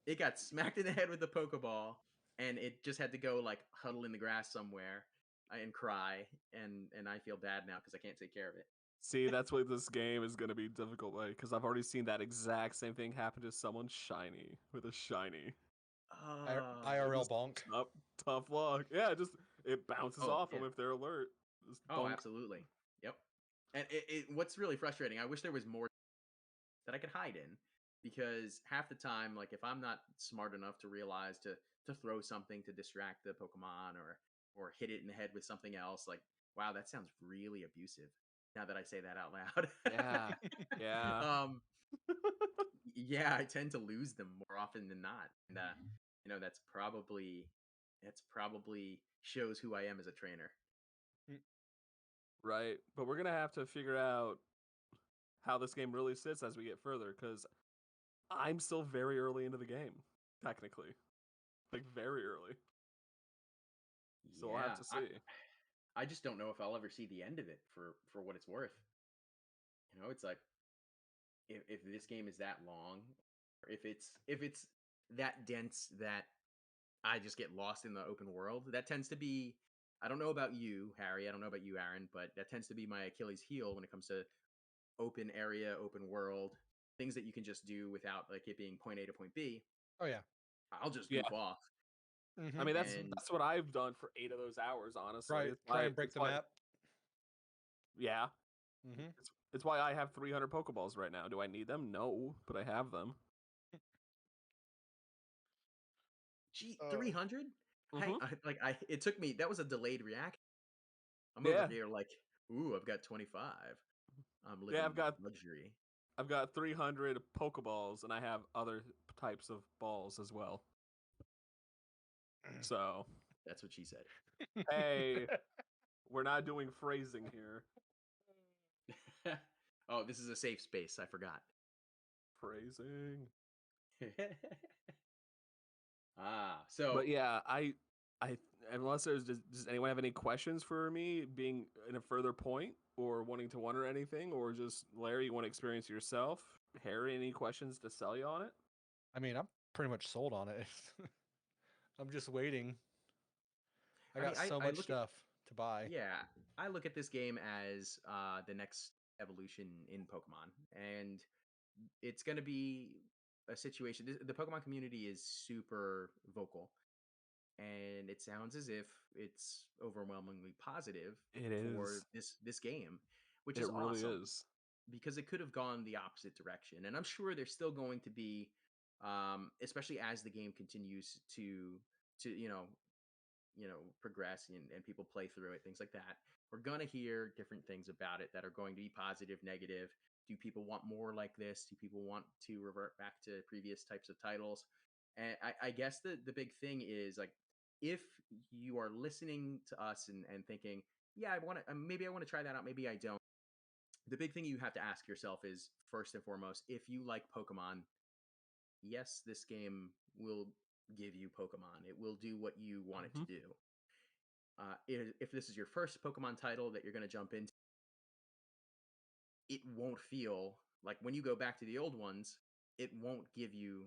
It got smacked in the head with the Pokeball, and it just had to go like huddle in the grass somewhere and cry. And I feel bad now because I can't take care of it. See, that's why this game is going to be difficult, like, because I've already seen that exact same thing happen to someone shiny with a shiny. IRL Just bonk. tough luck. Yeah, it bounces Oh, off yeah. them if they're alert. Just Oh, bonk. absolutely. Yep. And what's really frustrating, I wish there was more that I could hide in, because half the time, like if I'm not smart enough to realize to throw something to distract the Pokemon or hit it in the head with something else, like wow, that sounds really abusive. Now that I say that out loud. Yeah. Yeah. Yeah, I tend to lose them more often than not, and you know that's probably shows who I am as a trainer. Right. But we're going to have to figure out how this game really sits as we get further, because I'm still very early into the game, technically. Like, very early. So we'll have Yeah, to see. I just don't know if I'll ever see the end of it for what it's worth. You know, it's like if this game is that long, or if it's that dense that I just get lost in the open world, that tends to be, I don't know about you, Harry, I don't know about you, Aaron, but that tends to be my Achilles heel when it comes to open area, open world, things that you can just do without like it being point A to point B. Oh yeah. I'll just Yeah. goof off. Mm-hmm. I mean, And that's what I've done for 8 of those hours, honestly. Right. Try and break the map. Yeah. Mm-hmm. It's why I have 300 Pokeballs right now. Do I need them? No, but I have them. Gee, 300? Hey, Mm-hmm. it took me. That was a delayed reaction. I'm over Yeah. here like, ooh, I've got 25. I'm Yeah, living luxury. I've got 300 Pokeballs, and I have other types of balls as well. So, That's what she said. hey, we're not doing phrasing here. Oh, this is a safe space. I forgot. Phrasing. So But yeah, I unless does anyone have any questions for me being in a further point or wanting to wonder anything, or just Larry, you want to experience yourself? Harry, any questions to sell you on it? I mean, I'm pretty much sold on it. I'm just waiting. I got so I much look at stuff to buy. yeah, I look at this game as the next evolution in Pokemon, and it's going to be a situation. The Pokemon community is super vocal, and it sounds as if it's overwhelmingly positive It for is. this game, which is It really awesome is. because it could have gone the opposite direction. And I'm sure there's still going to be, especially as the game continues to progress and people play through it, things like that. We're gonna hear different things about it that are going to be positive, negative. Do people want more like this? Do people want to revert back to previous types of titles? And I guess the big thing is like, if you are listening to us and thinking, yeah, I want to, maybe I want to try that out, maybe I don't. The big thing you have to ask yourself is, first and foremost, if you like Pokemon, yes, this game will give you Pokemon. It will do what you want it to do. If this is your first Pokemon title that you're going to jump into, it won't feel like, when you go back to the old ones, it won't give you,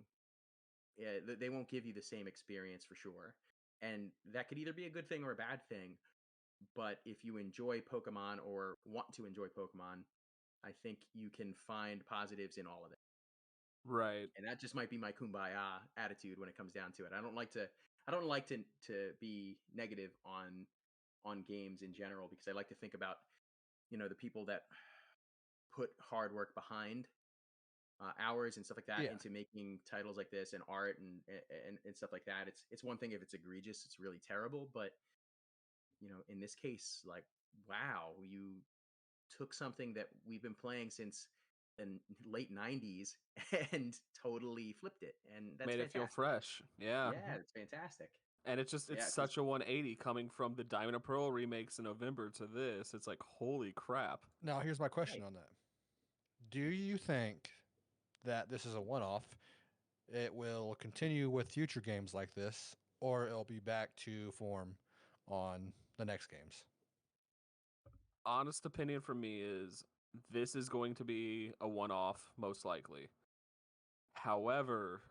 they won't give you the same experience for sure. And that could either be a good thing or a bad thing. But if you enjoy Pokemon or want to enjoy Pokemon, I think you can find positives in all of it. Right. And that just might be my kumbaya attitude when it comes down to it. I don't like to be negative on games in general, because I like to think about, the people that put hard work behind hours and stuff like that Yeah. into making titles like this, and art and stuff like that. It's one thing if it's egregious, it's really terrible, but in this case, like, wow, you took something that we've been playing since the late 90s and totally flipped it, and that's Made it feel fantastic. fresh. Yeah. Yeah, it's fantastic. And it's Yeah, because such a 180 coming from the Diamond and Pearl remakes in November to this. It's like, holy crap. Now, here's my question right. on that. Do you think that this is a one-off? It will continue with future games like this, or it'll be back to form on the next games? Honest opinion from me is this is going to be a one-off, most likely. However,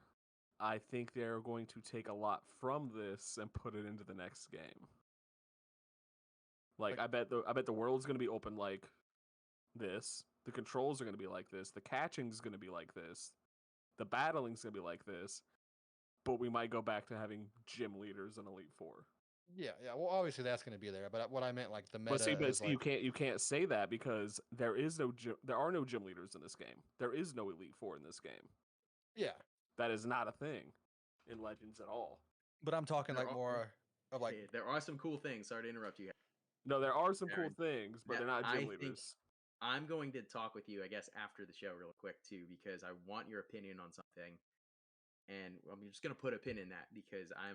I think they're going to take a lot from this and put it into the next game. Like, Like, I bet the world's going to be open like this. The controls are going to be like this. The catching's going to be like this. The battling's going to be like this. But we might go back to having gym leaders in Elite Four. yeah. Well, obviously that's going to be there. But what I meant, like the But meta is like, you can't say that because there are no gym leaders in this game. There is no Elite Four in this game. yeah. That is not a thing in Legends at all. But I'm talking there like are, more of like, hey, there are some cool things. Sorry to interrupt you, No, there are some cool Aaron. things, but That they're not gym I think leaders. I'm going to talk with you, I guess, after the show real quick too, because I want your opinion on something. And I'm just going to put a pin in that because I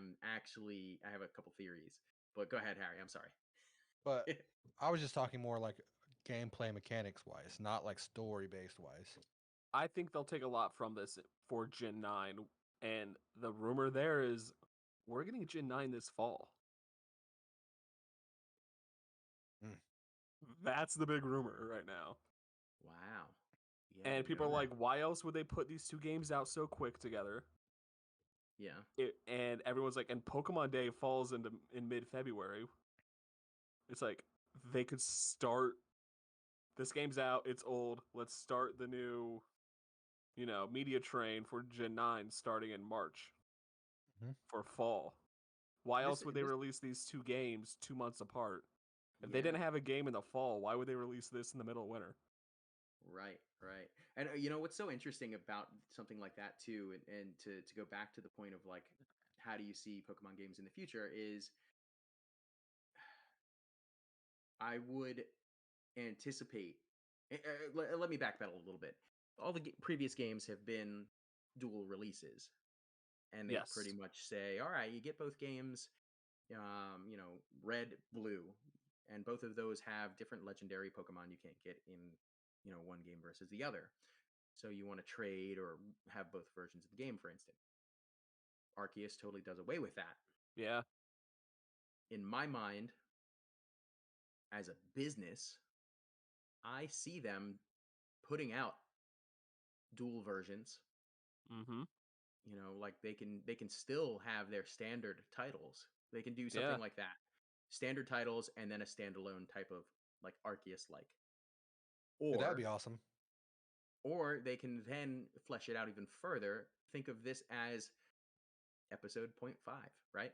have a couple theories. But go ahead, Harry. I'm sorry. but I was just talking more like gameplay mechanics wise, not like story based wise. I think they'll take a lot from this for Gen 9. And the rumor there is we're getting Gen 9 this fall. Mm. That's the big rumor right now. Wow. Yeah, I And didn't people know are that. like, why else would they put these two games out so quick together? Yeah. And everyone's like, and Pokemon Day falls in mid-February. It's like they could start. This game's out. It's old. Let's start the new, media train for Gen 9 starting in March Mhm. for fall. Why This else would they this release these two games 2 months apart If they didn't have a game in the fall, why would they release this in the middle of winter? Right, right. And you know what's so interesting about something like that too, and to go back to the point of like, how do you see Pokemon games in the future? Is I would anticipate. Let me backpedal a little bit. All the previous games have been dual releases, and they pretty Yes. much say, all right, you get both games, red, blue, and both of those have different legendary Pokemon you can't get in, one game versus the other. So you want to trade or have both versions of the game, for instance. Arceus totally does away with that. Yeah. In my mind, as a business, I see them putting out dual versions. Mm-hmm. Like they can still have their standard titles. They can do something Yeah. like that. Standard titles and then a standalone type of like Arceus like. Yeah, that'd Or be awesome. or they can then flesh it out even further. Think of this as episode 0.5, right?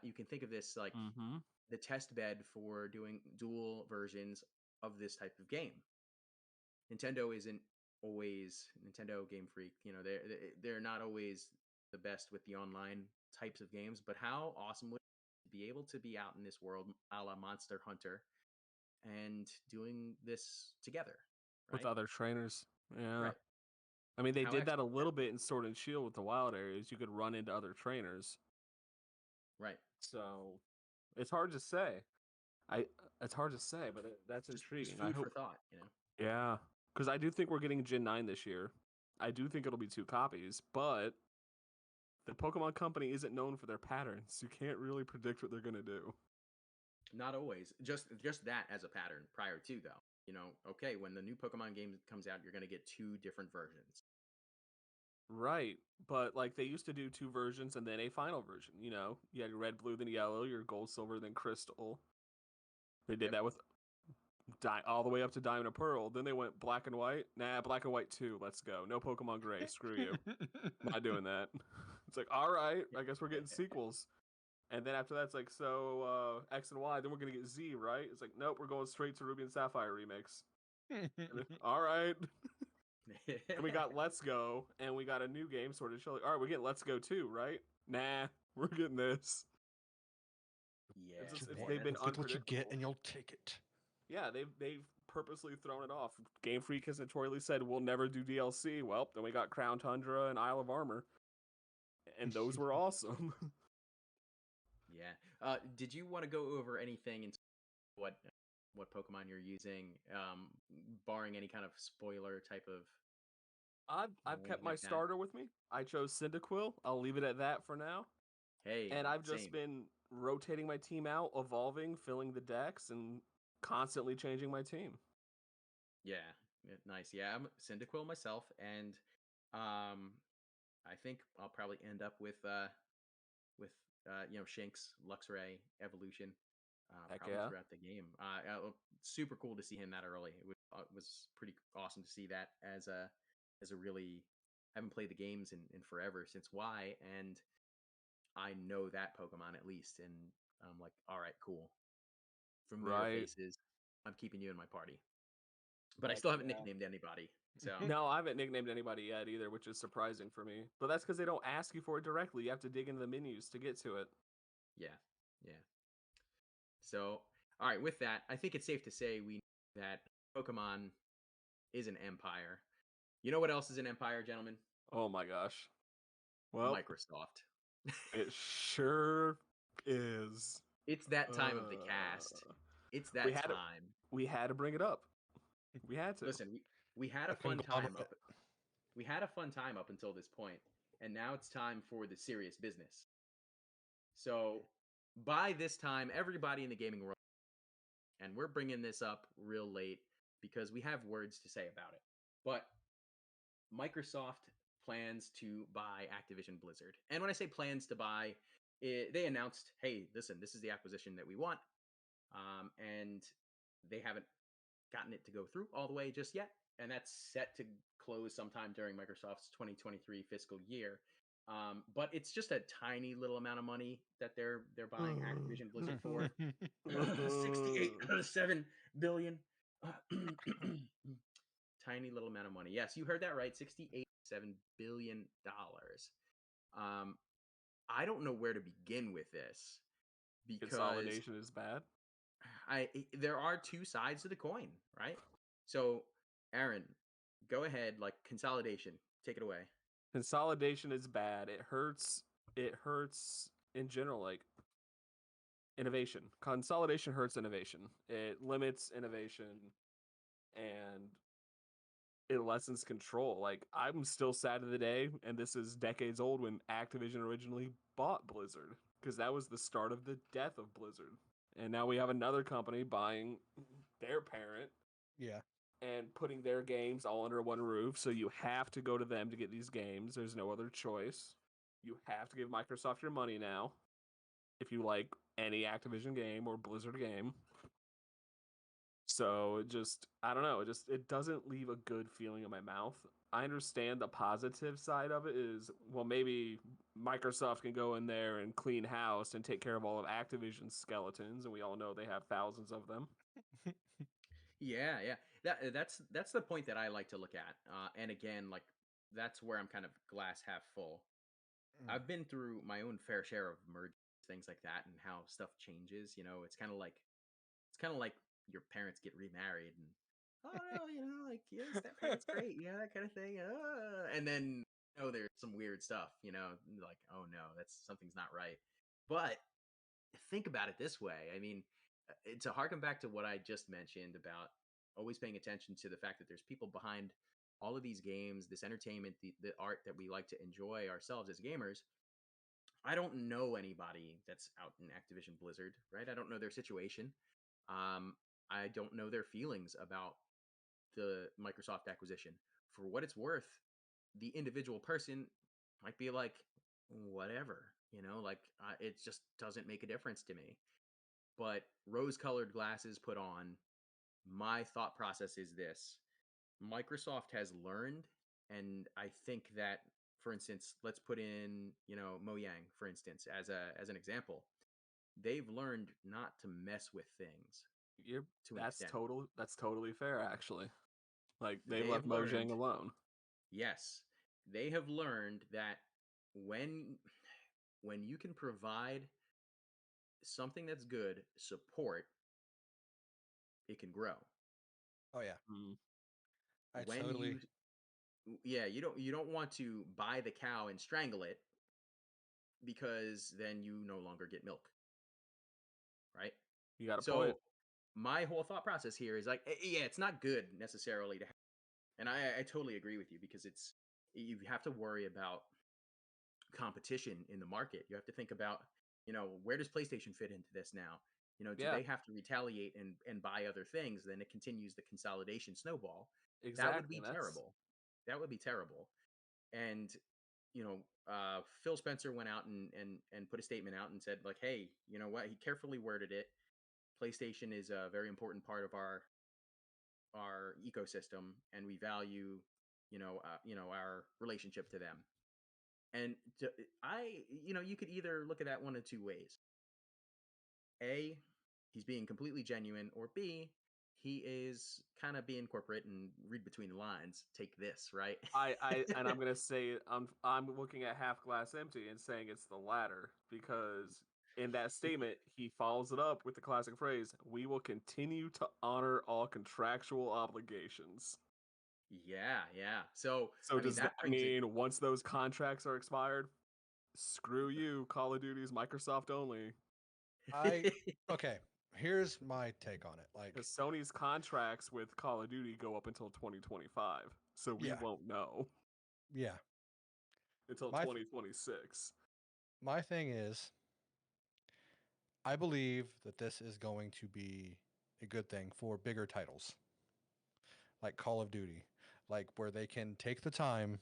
You can think of this like Mm-hmm. the test bed for doing dual versions of this type of game. Nintendo isn't always Nintendo, Game Freak. They're not always the best with the online types of games. But how awesome would it be able to be out in this world, a la Monster Hunter, and doing this together, With right? other trainers. Yeah. Right. I mean, they How did that a excellent would little that be? bit in Sword and Shield with the wild areas. You could run into other trainers. Right. So it's hard to say. I It's hard to say, but that's Just intriguing. I food for hope. thought. Yeah, because I do think we're getting Gen 9 this year. I do think it'll be 2 copies, but the Pokemon Company isn't known for their patterns. You can't really predict what they're gonna do. Not always. Just that as a pattern prior to though. Okay, when the new Pokemon game comes out, you're gonna get 2 different versions. Right, but like they used to do 2 versions and then a final version. You had your red, blue, then yellow, your gold, silver, then crystal. They did Yep. that with all the way up to Diamond and Pearl. Then they went black and white. Nah, black and white 2. Let's go. No Pokemon Gray. Screw you. Not doing that. It's like, all right, I guess we're getting sequels. And then after that, it's like, so X and Y, then we're going to get Z, right? It's like, nope, we're going straight to Ruby and Sapphire remix. All right. And we got Let's Go, and we got a new game, Sword and Shield. All right, we're getting Let's Go too, right? Nah, we're getting this. Yeah. They've been Get what you get, unpredictable. and you'll take it. Yeah, they've purposely thrown it off. Game Freak has notoriously said we'll never do DLC. Well, then we got Crown Tundra and Isle of Armor, and those were awesome. Yeah. Did you want to go over anything in what Pokemon you're using, barring any kind of spoiler type of? I've kept anything my like that? starter with me. I chose Cyndaquil. I'll leave it at that for now. Hey, And I've just same. been rotating my team out, evolving, filling the decks, and constantly changing my team. Yeah, nice. Yeah, I'm Cyndaquil myself, and I think I'll probably end up with Shinx, Luxray, Evolution, Heck probably yeah. throughout the game. Super cool to see him that early. It was pretty awesome to see that as a really. I haven't played the games in forever since Y, and I know that Pokemon at least, and I'm like, all right, cool. Familiar Right. faces. I'm keeping you in my party. But I Heck still haven't yeah. nicknamed anybody. So No, I haven't nicknamed anybody yet either, which is surprising for me. But that's because they don't ask you for it directly. You have to dig into the menus to get to it. yeah. So all right, with that, I think it's safe to say we know that Pokemon is an empire. You know what else is an empire, gentlemen? Oh my gosh. Well, Microsoft. it sure is. It's that time of the cast. It's We that had to, time. we had to bring it up. We had to. Listen, we had a A fun time conglomerate. we had a fun time up until this point, and now it's time for the serious business. So by this time, everybody in the gaming world, and we're bringing this up real late because we have words to say about it. But Microsoft plans to buy Activision Blizzard. And when I say plans to buy, they announced, hey, listen, this is the acquisition that we want. And they haven't gotten it to go through all the way just yet. And that's set to close sometime during Microsoft's 2023 fiscal year. But it's just a tiny little amount of money that they're buying Activision Blizzard for. 68.7 billion. Tiny little amount of money. Yes, you heard that right. $68.7 billion. I don't know where to begin with this because Consolidation is bad. there are two sides to the coin, right? So, Aaron, go ahead. Like consolidation, take it away. Consolidation is bad. It hurts. It hurts in general. Like innovation. Consolidation hurts innovation. It limits innovation and it lessens control. Like I'm still sad to the day, and this is decades old when Activision originally bought Blizzard because that was the start of the death of Blizzard. And now we have another company buying their parent. Yeah. And putting their games all under one roof. So you have to go to them to get these games. There's no other choice. You have to give Microsoft your money now if you like any Activision game or Blizzard game. So it just, I don't know, it doesn't leave a good feeling in my mouth. I understand the positive side of it is, well, maybe Microsoft can go in there and clean house and take care of all of Activision's skeletons, and we all know they have thousands of them. Yeah. That's the point that I like to look at. And again, like that's where I'm kind of glass half full. I've been through my own fair share of mergers, things like that, and how stuff changes. It's kind of like your parents get remarried, and oh no, like yes, that parent's great, that kind of thing. And then there's some weird stuff, like oh no, that's something's not right. But think about it this way. I mean, to harken back to what I just mentioned about always paying attention to the fact that there's people behind all of these games, this entertainment, the art that we like to enjoy ourselves as gamers. I don't know anybody that's out in Activision Blizzard, right? I don't know their situation. I don't know their feelings about the Microsoft acquisition. For what it's worth, the individual person might be like, whatever, like it just doesn't make a difference to me. But rose-colored glasses put on, my thought process is this. Microsoft has learned, and I think that, for instance, let's put in, Mojang, for instance, as an example. They've learned not to mess with things to an extent. That's totally fair, actually. Like they They left have learned, Mojang alone. yes, they have learned that when you can provide something that's good support, it can grow. Oh yeah. Mm. You don't want to buy the cow and strangle it, because then you no longer get milk, right? You got a So point. my whole thought process here is like, yeah, it's not good necessarily to have, and I totally agree with you, because you have to worry about competition in the market. You have to think about, where does PlayStation fit into this now? Do they have to retaliate and buy other things? Then it continues the consolidation snowball. Exactly. That would be terrible. That would be terrible. And Phil Spencer went out and put a statement out and said, like, hey, you know what? He carefully worded it. PlayStation is a very important part of our ecosystem, and we value, our relationship to them. And you could either look at that one of two ways. A, he's being completely genuine, or B, he is kind of being corporate and read between the lines. Take this, right? And I'm gonna say I'm looking at half glass empty and saying it's the latter, because in that statement he follows it up with the classic phrase, "We will continue to honor all contractual obligations." Yeah. So I mean, does that brings it. mean once those contracts are expired, screw you, Call of Duty's Microsoft only? Okay, here's my take on it. Like, Because Sony's contracts with Call of Duty go up until 2025, so we yeah, won't know yeah. until My 2026. my thing is, I believe that this is going to be a good thing for bigger titles, like Call of Duty, like where they can take the time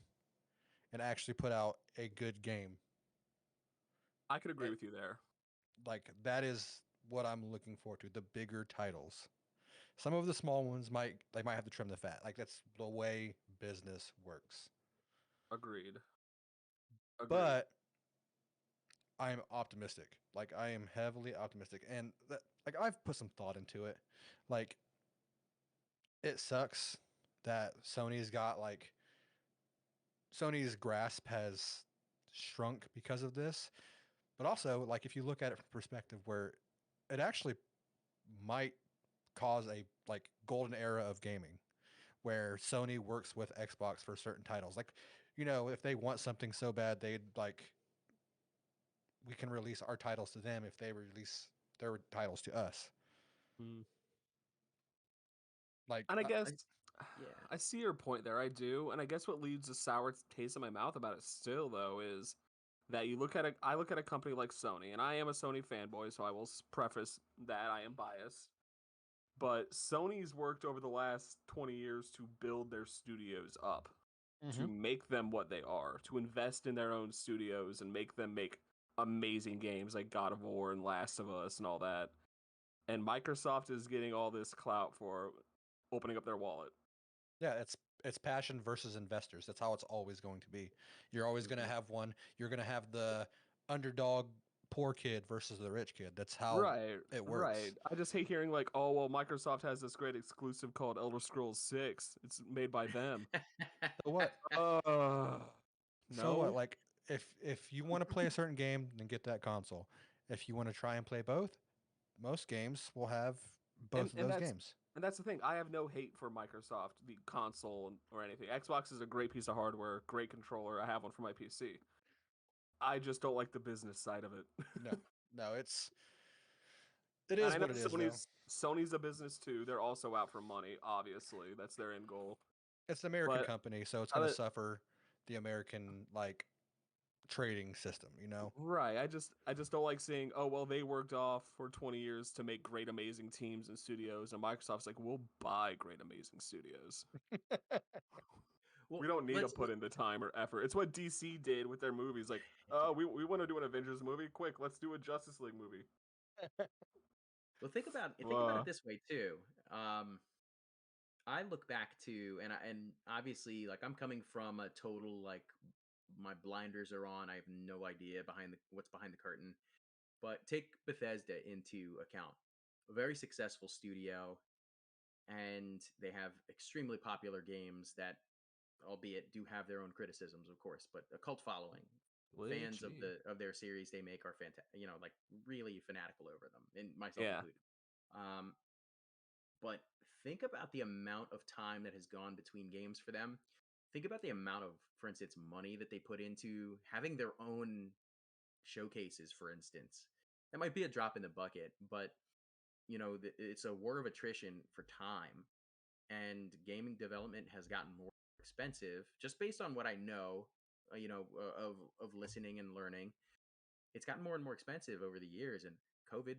and actually put out a good game. I could agree And, with you there. like, that is what I'm looking forward to, the bigger titles. Some of the small ones might have to trim the fat. Like, that's the way business works. Agreed. Agreed. But I am optimistic. Like I am heavily optimistic, and like I've put some thought into it. Like it sucks that Sony's grasp has shrunk because of this. But also, like if you look at it from perspective where it actually might cause a like golden era of gaming where Sony works with Xbox for certain titles. Like, if they want something so bad, they'd like we can release our titles to them if they release their titles to us. Mm. Like, And I guess yeah. I see your point there. I do, and I guess what leaves a sour taste in my mouth about it still, though, is that I look at a company like Sony, and I am a Sony fanboy, so I will preface that I am biased. But Sony's worked over the last 20 years to build their studios up, to make them what they are, to invest in their own studios and make them make amazing games like God of War and Last of Us and all that. And Microsoft is getting all this clout for opening up their wallet. yeah, it's passion versus investors. That's how it's always going to be. You're always going to have one. You're going to have the underdog poor kid versus the rich kid. That's how it works. Right. I just hate hearing like, oh well, Microsoft has this great exclusive called Elder Scrolls 6. It's made by them. So what? So what? No. Like if you want to play a certain game, then get that console. If you want to try and play both, most games will have both of those games. And that's the thing. I have no hate for Microsoft, the console or anything. Xbox is a great piece of hardware, great controller. I have one for my PC. I just don't like the business side of it. No, it And is I know what it is though. Sony's a business too. They're also out for money, obviously. That's their end goal. It's an American But company, so it's going to suffer the American like trading system, right, I just don't like seeing, oh well, they worked off for 20 years to make great amazing teams and studios, and Microsoft's like, we'll buy great amazing studios. Well, We don't need to put in the time or effort. It's what DC did with their movies. Like, we want to do an Avengers movie. Quick, let's do a Justice League movie. Well, think about it this way too. I look back to and obviously like I'm coming from a total like my blinders are on. I have no idea what's behind the curtain. But take Bethesda into account. A very successful studio, and they have extremely popular games that, albeit, do have their own criticisms, of course, but a cult following. Fans of their series they make are fantastic. Like really fanatical over them, and myself included. But think about the amount of time that has gone between games for them. Think about the amount of, for instance, money that they put into having their own showcases, for instance. That might be a drop in the bucket, but it's a war of attrition for time, and gaming development has gotten more expensive just based on what I know, of listening and learning. It's gotten more and more expensive over the years, and COVID,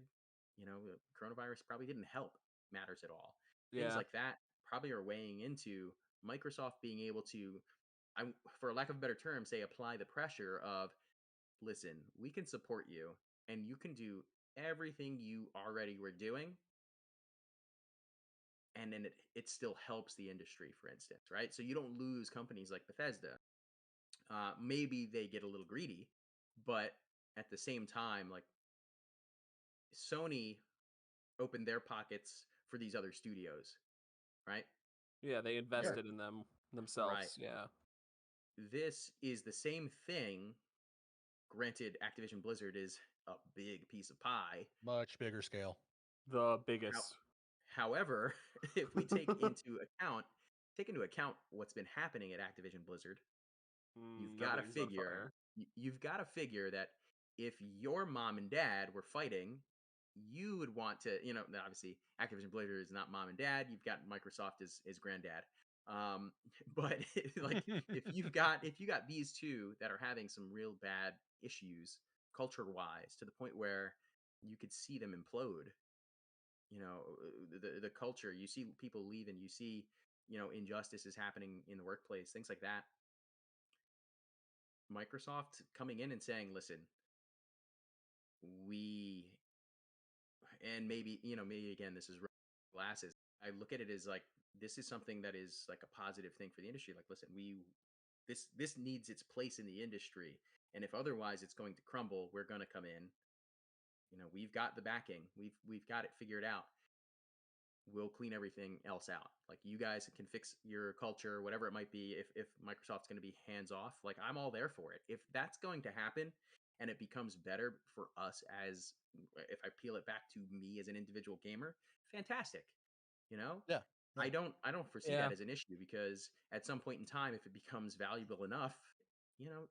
coronavirus probably didn't help matters at all. Things Yeah. like that probably are weighing into Microsoft being able to, for lack of a better term, say apply the pressure of, listen, we can support you and you can do everything you already were doing. And then it still helps the industry, for instance, right? So you don't lose companies like Bethesda. Maybe they get a little greedy, but at the same time, like Sony opened their pockets for these other studios, right? Yeah, they invested in them themselves. Right. Yeah. This is the same thing. Granted, Activision Blizzard is a big piece of pie. Much bigger scale. The biggest. However, if we take into account what's been happening at Activision Blizzard, you've got to figure that if your mom and dad were fighting, you would want to, obviously Activision Blizzard is not mom and dad. You've got Microsoft as granddad. But like if you got these two that are having some real bad issues culture wise to the point where you could see them implode, the culture, you see people leaving, you see, injustices happening in the workplace, things like that. Microsoft coming in and saying, listen, we, and maybe, maybe again, this is glasses. I look at it as like, this is something that is like a positive thing for the industry. Like, listen, this needs its place in the industry. And if otherwise it's going to crumble, we're going to come in. We've got the backing. We've got it figured out. We'll clean everything else out. Like, you guys can fix your culture, whatever it might be. If Microsoft's going to be hands off, like, I'm all there for it. If that's going to happen and it becomes better for us, as if I peel it back to me as an individual gamer, fantastic. Yeah. I don't foresee Yeah. that as an issue, because at some point in time, if it becomes valuable enough,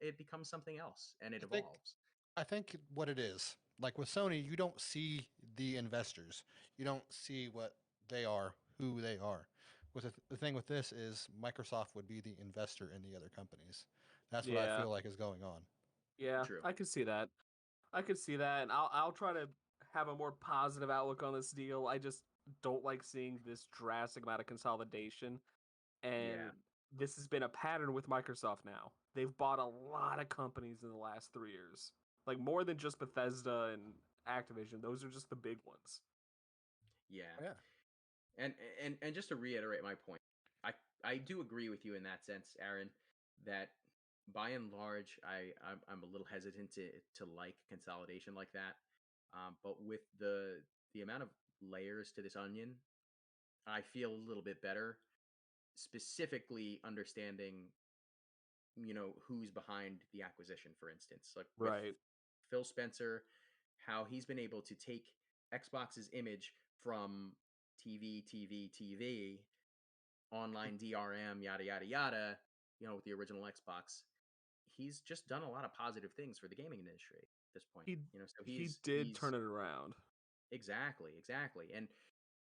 it becomes something else and it evolves. I think what it is, like with Sony, you don't see the investors. You don't see what they are, who they are. With the thing with this is Microsoft would be the investor in the other companies. That's what I Yeah. feel like is going on. Yeah, True. I could see that. And I'll try to have a more positive outlook on this deal. I just don't like seeing this drastic amount of consolidation, and Yeah. this has been a pattern with Microsoft now. They've bought a lot of companies in the last 3 years, like more than just Bethesda and Activision. Those are just the big ones. Yeah. Yeah. And just to reiterate my point, I do agree with you in that sense, Aaron, that by and large, I'm a little hesitant to like consolidation like that. But with the amount of layers to this onion, I feel a little bit better, specifically understanding, who's behind the acquisition, for instance. Like with Right. Phil Spencer, how he's been able to take Xbox's image from TV, online DRM, yada, yada, yada, with the original Xbox. He's just done a lot of positive things for the gaming industry at this point. He So he he's did turn it around. exactly.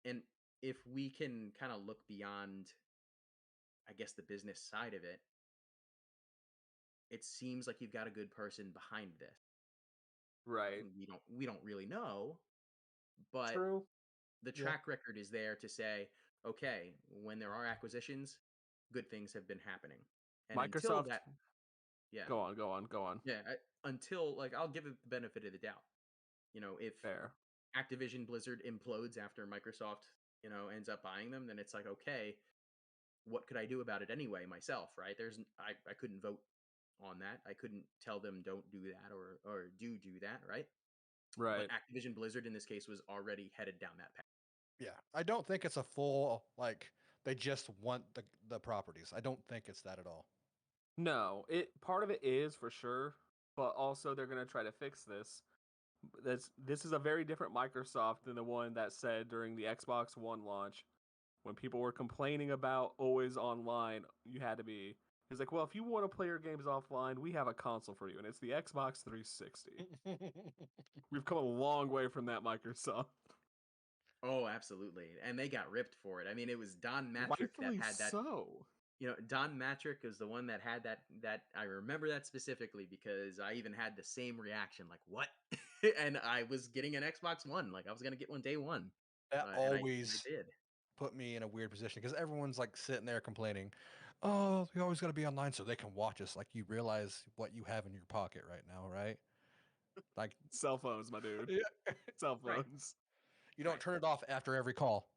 And if we can kind of look beyond, I guess, the business side of it, it seems like you've got a good person behind this. Right. We don't really know, but True. the Yeah. track record is there to say, okay, when there are acquisitions, good things have been happening. And until Microsoft. that, yeah, Go on. yeah, until, like, I'll give it the benefit of the doubt. If Fair. Activision Blizzard implodes after Microsoft, ends up buying them, then it's like, okay, what could I do about it anyway myself, right? I couldn't vote on that. I couldn't tell them don't do that or do that, right? But Right. Activision Blizzard in this case was already headed down that path. Yeah. I don't think it's a full, like, they just want the properties. I don't think it's that at all. No, part of it is for sure, but also they're gonna try to fix this. This is a very different Microsoft than the one that said during the Xbox One launch, when people were complaining about always online, you had to be. He's like, well, if you want to play your games offline, we have a console for you, and it's the Xbox 360. We've come a long way from that, Microsoft. Oh, absolutely. And they got ripped for it. I mean, it was Don Matrick that Rightfully had that. so. Don Matrick is the one that had that I remember that specifically, because I even had the same reaction, like, what? And I was getting an Xbox One, like I was going to get one day one. That And I always did. put me in a weird position because everyone's like sitting there complaining, "Oh, we always got to be online so they can watch us." Like, you realize what you have in your pocket right now, right? Like, Cell phones, my dude. yeah. Cell Right. phones. You don't Right. turn it off after every call.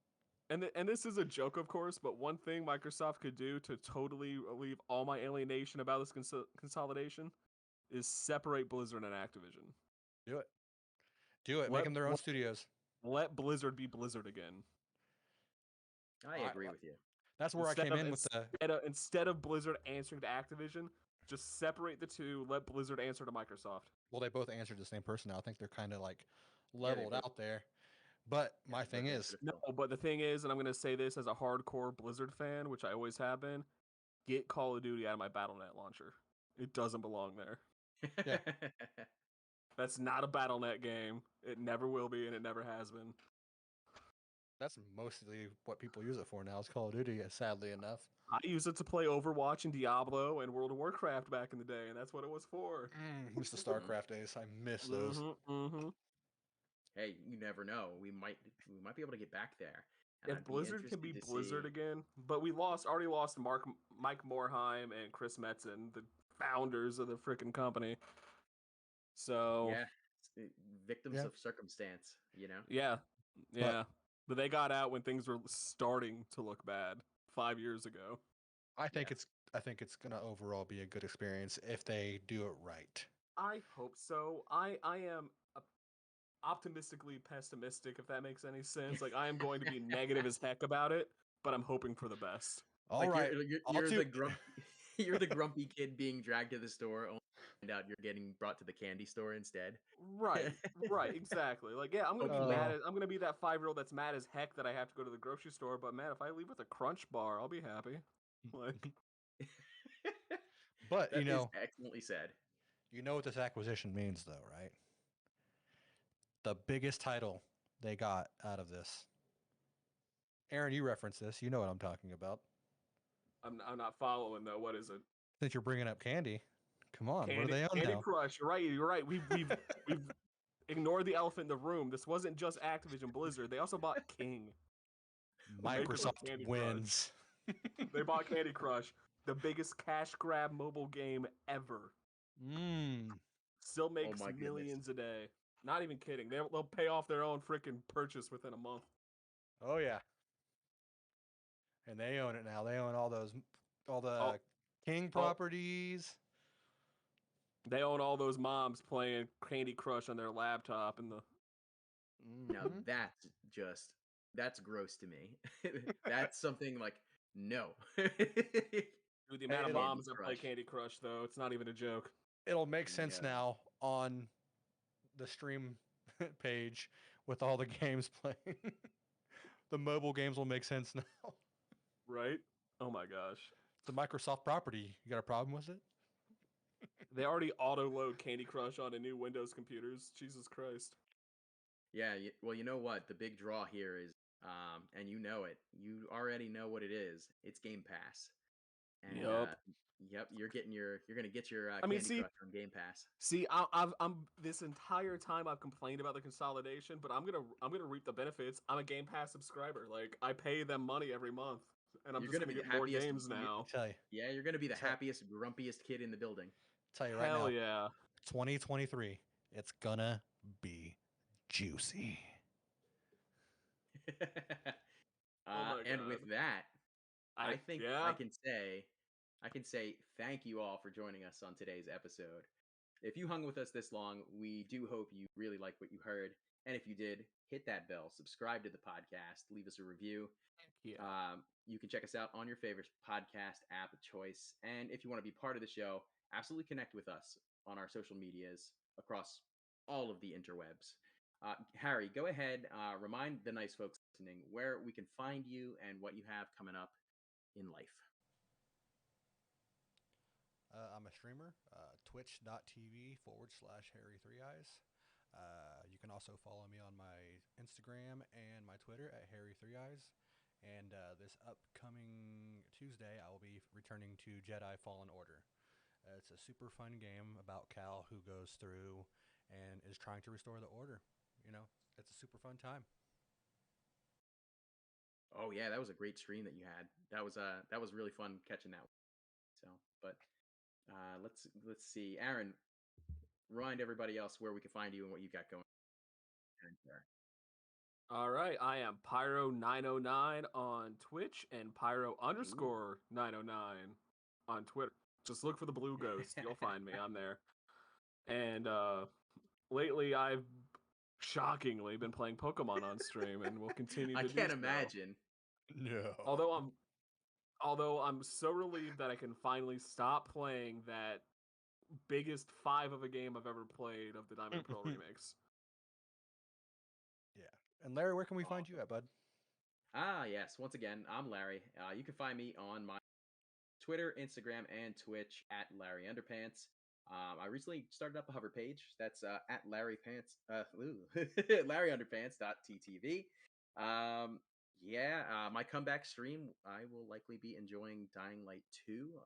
And this is a joke, of course, but one thing Microsoft could do to totally relieve all my alienation about this consolidation is separate Blizzard and Activision. Do it. Do it. Make them their own studios. Let Blizzard be Blizzard again. I agree with you. That's where I came in with the. Instead of Blizzard answering to Activision, just separate the two. Let Blizzard answer to Microsoft. Well, they both answered the same person now. I think they're kind of like Yeah, they leveled both- out there. But Yeah, my they thing both is, answered to No, Phil. but the thing is, and I'm going to say this as a hardcore Blizzard fan, which I always have been, get Call of Duty out of my Battle.net launcher. It doesn't belong there. Yeah. That's not a Battle.net game. It never will be, and it never has been. that's mostly what people use it for now. Is Call of Duty, sadly enough. I used it to play Overwatch and Diablo and World of Warcraft back in the day, and that's what it was for. Miss the StarCraft days. I miss those. Hey, you never know. We might be able to get back there. And If I'd Blizzard can be interested to Blizzard see- again, but we already lost Mike Morhaime and Chris Metzen, the founders of the freaking company. So Yeah, victims Yeah. of circumstance. yeah. But they got out when things were starting to look bad 5 years ago. I think it's gonna overall be a good experience if they do it right. I hope so. I am optimistically pessimistic, if that makes any sense. Like, I am going to be negative as heck about it, but I'm hoping for the best. All Like right, you're the you're the grumpy kid being dragged to the store, only to find out you're getting brought to the candy store instead. Right, exactly. Like, yeah, I'm gonna be Okay. I'm gonna be that 5-year-old that's mad as heck that I have to go to the grocery store. But man, if I leave with a Crunch bar, I'll be happy. Like, But That is excellently said. you know what this acquisition means, though, right? The biggest title they got out of this. Aaron, you referenced this. You know what I'm talking about. I'm not following though. What is it? Since you're bringing up Candy, come on, what are Candy they on Candy now? Crush. You're right. We've ignored the elephant in the room. This wasn't just Activision Blizzard. They also bought King. The makers of Candy Microsoft wins. They bought Candy Crush, the biggest cash grab mobile game ever. Still makes my millions a day. Not even kidding. They'll pay off their own freaking purchase within a month. Oh yeah. And they own it now. They own all the Oh, King properties. They own all those moms playing Candy Crush on their laptop and the. Now that's gross to me. That's something like no. Dude, the amount of it'll- moms that play Crush. Candy Crush, though, it's not even a joke. It'll make sense No. now on the stream page with all the games playing. The mobile games will make sense now. Right? Oh my gosh. It's a Microsoft property. You got a problem with it? They already auto-load Candy Crush onto new Windows computers. Jesus Christ. Yeah, well, you know what? The big draw here is, and you know it. You already know what it is. It's Game Pass. And yep, you're gonna get your Candy Crush from Game Pass. See, I'm this entire time I've complained about the consolidation, but I'm gonna reap the benefits. I'm a Game Pass subscriber. Like, I pay them money every month, and I'm You're just gonna gonna be get the more happiest- games now. Tell you. Yeah, you're gonna be the happiest, grumpiest kid in the building. Tell you right Hell now. yeah. 2023. It's gonna be juicy. my And with God. that, I think I yeah. can say thank you all for joining us on today's episode. If you hung with us this long, we do hope you really like what you heard. And if you did, hit that bell, subscribe to the podcast, leave us a review. Yeah. You can check us out on your favorite podcast app of choice. And if you want to be part of the show, absolutely connect with us on our social medias across all of the interwebs. Harry, go ahead, remind the nice folks listening where we can find you and what you have coming up in life. I'm a streamer, twitch.tv/Harry3Eyes. You can also follow me on my Instagram and my Twitter at Harry3Eyes. And this upcoming Tuesday, I will be returning to Jedi Fallen Order. It's a super fun game about Cal who goes through and is trying to restore the order. You know, it's a super fun time. Oh yeah, that was a great stream that you had. That was really fun catching that. So, but let's see, Aaron, remind everybody else where we can find you and what you got going. All right, I am Pyro909 on Twitch and Pyro_909 on Twitter. Just look for the blue ghost. You'll find me. I'm there. And lately, I've shockingly been playing Pokemon on stream, and will continue to do so. I can't imagine. No. Although I'm so relieved that I can finally stop playing that biggest 5 of a game I've ever played of the Diamond and Pearl remakes. Yeah. And Larry, where can we find you at, bud? Yes. Once again, I'm Larry. You can find me on my Twitter, Instagram, and Twitch at Larry Underpants. I recently started up a hover page. That's at Larry Pants. LarryUnderpants.ttv. My comeback stream. I will likely be enjoying Dying Light 2.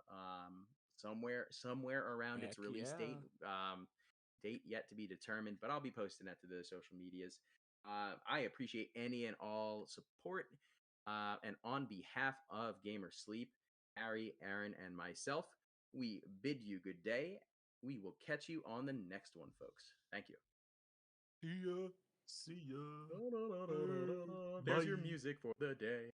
Somewhere around its release date. Date yet to be determined, but I'll be posting that to the social medias. I appreciate any and all support. And on behalf of Gamer Sleep, Harry, Aaron, and myself, we bid you good day. We will catch you on the next one, folks. Thank you. See ya. See ya. There's your music for the day.